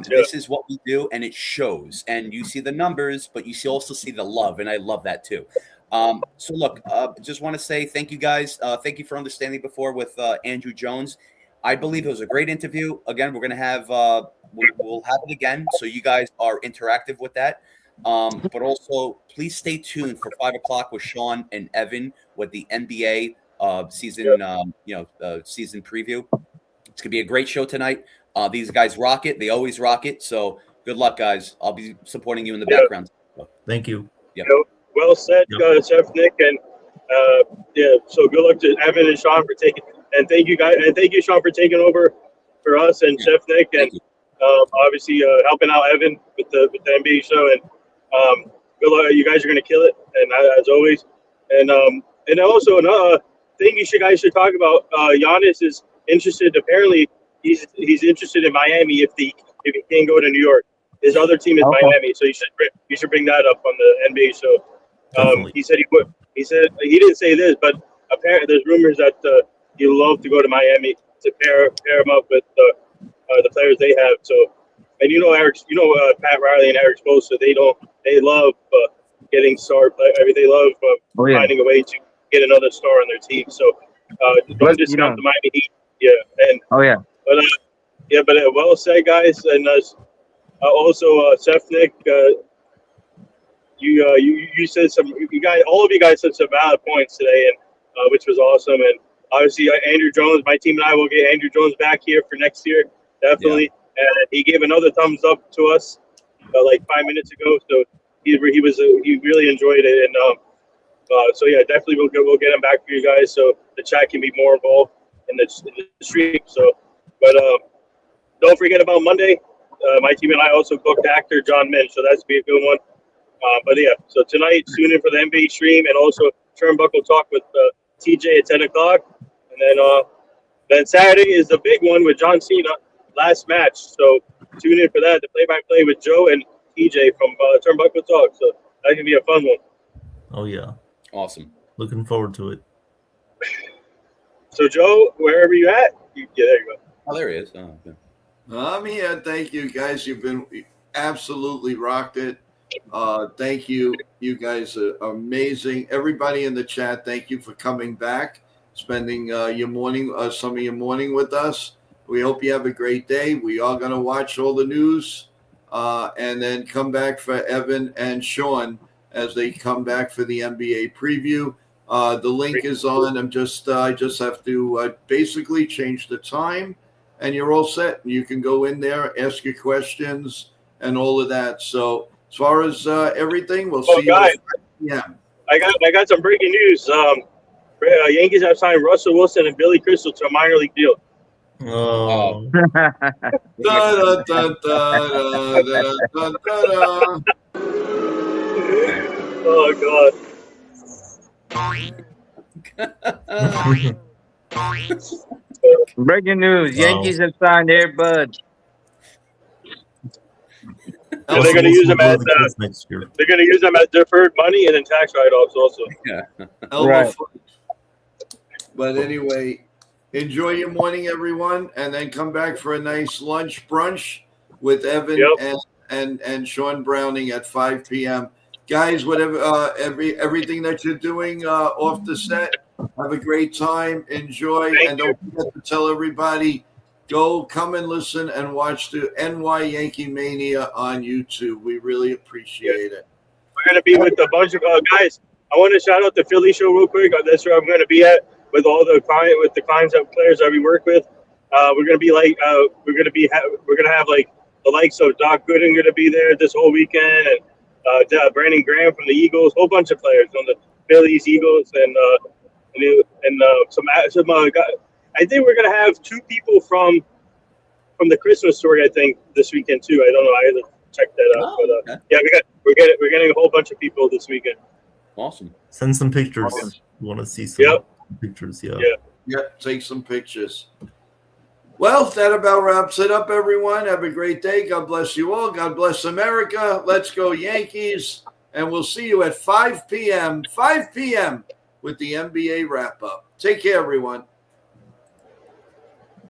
This is what we do, and it shows. And you see the numbers, but you also see the love, and I love that too. So look, just want to say thank you guys. Thank you for understanding before with Andrew Jones. I believe it was a great interview. Again, we're going to have we'll have it again, so you guys are interactive with that. But also, please stay tuned for 5 o'clock with Sean and Evan with the NBA season season preview. It's gonna be a great show tonight. These guys rock it. They always rock it. So good luck, guys. I'll be supporting you in the background. Thank you. Yep. Well said, Chef Nick, and so good luck to Evan and Sean for taking, and thank you guys, and thank you, Sean, for taking over for us and Chef Nick, and obviously helping out Evan with the NBA show, and good luck. You guys are gonna kill it, and as always, and also another thing you guys should talk about. Giannis is interested. Apparently, he's interested in Miami if he can't go to New York. His other team is Miami, so you should bring that up on the NBA show. He said he would. He said he didn't say this, but apparently there's rumors that he'd love to go to Miami to pair him up with the players they have. So, and Pat Riley and Eric Spoelstra, they love getting star. They love finding a way to get another star on their team. So don't discount the Miami Heat. Yeah, and but well said, guys, and also Chef Nick. You said all of you guys said some valid points today, and which was awesome. And obviously, Andrew Jones, my team and I will get Andrew Jones back here for next year, definitely. and he gave another thumbs up to us like 5 minutes ago. So he really enjoyed it, and so yeah, definitely we'll get him back for you guys so the chat can be more involved in the stream. So, but don't forget about Monday. My team and I also booked actor John Minch, so that's be a good one. But yeah, so tonight, tune in for the NBA stream and also Turnbuckle Talk with TJ at 10 o'clock. And then Saturday is the big one with John Cena, last match. So tune in for that, the play-by-play with Joe and TJ from Turnbuckle Talk. So that can be a fun one. Oh, yeah. Awesome. Looking forward to it. So, Joe, wherever you at, yeah, there you go. Oh, there he is. Oh, okay. I'm here. Thank you, guys. You've been absolutely rocked it. Thank you. You guys are amazing. Everybody in the chat, thank you for coming back, spending your morning, some of your morning with us. We hope you have a great day. We are going to watch all the news and then come back for Evan and Sean as they come back for the NBA preview. The link is on. I just have to basically change the time, and you're all set. You can go in there, ask your questions, and all of that. So as far as everything, we'll see guys, you. Yeah. I got some breaking news. Yankees have signed Russell Wilson and Billy Crystal to a minor league deal. Oh. Oh God. Breaking news: Yankees have signed Air Bud. And they're going to use them as next year. they're going to use them as deferred money and then tax write-offs also. Yeah. Right. But anyway, enjoy your morning, everyone, and then come back for a nice lunch brunch with Evan and Sean Browning at 5 p.m. Guys, whatever, everything that you're doing off the set, have a great time, enjoy, and don't forget to tell everybody, come and listen and watch the NYYANKEEMania on YouTube. We really appreciate it. We're going to be with a bunch of guys. I want to shout out the Philly show real quick. That's where I'm going to be at with all the clients and players that we work with. We're going to be like we're going to have like the likes of Doc Gooden going to be there this whole weekend, and Brandon Graham from the Eagles, whole bunch of players on the Phillies, Eagles, and some guys. I think we're gonna have 2 people from the Christmas story. I think this weekend too. I don't know. I had to check that out. Oh, but okay. yeah, we're getting a whole bunch of people this weekend. Awesome. Send some pictures. Awesome. You want to see some pictures? Yeah. Yep, take some pictures. Well, that about wraps it up, everyone. Have a great day. God bless you all. God bless America. Let's go Yankees. And we'll see you at 5 p.m. 5 p.m. with the NBA wrap-up. Take care, everyone.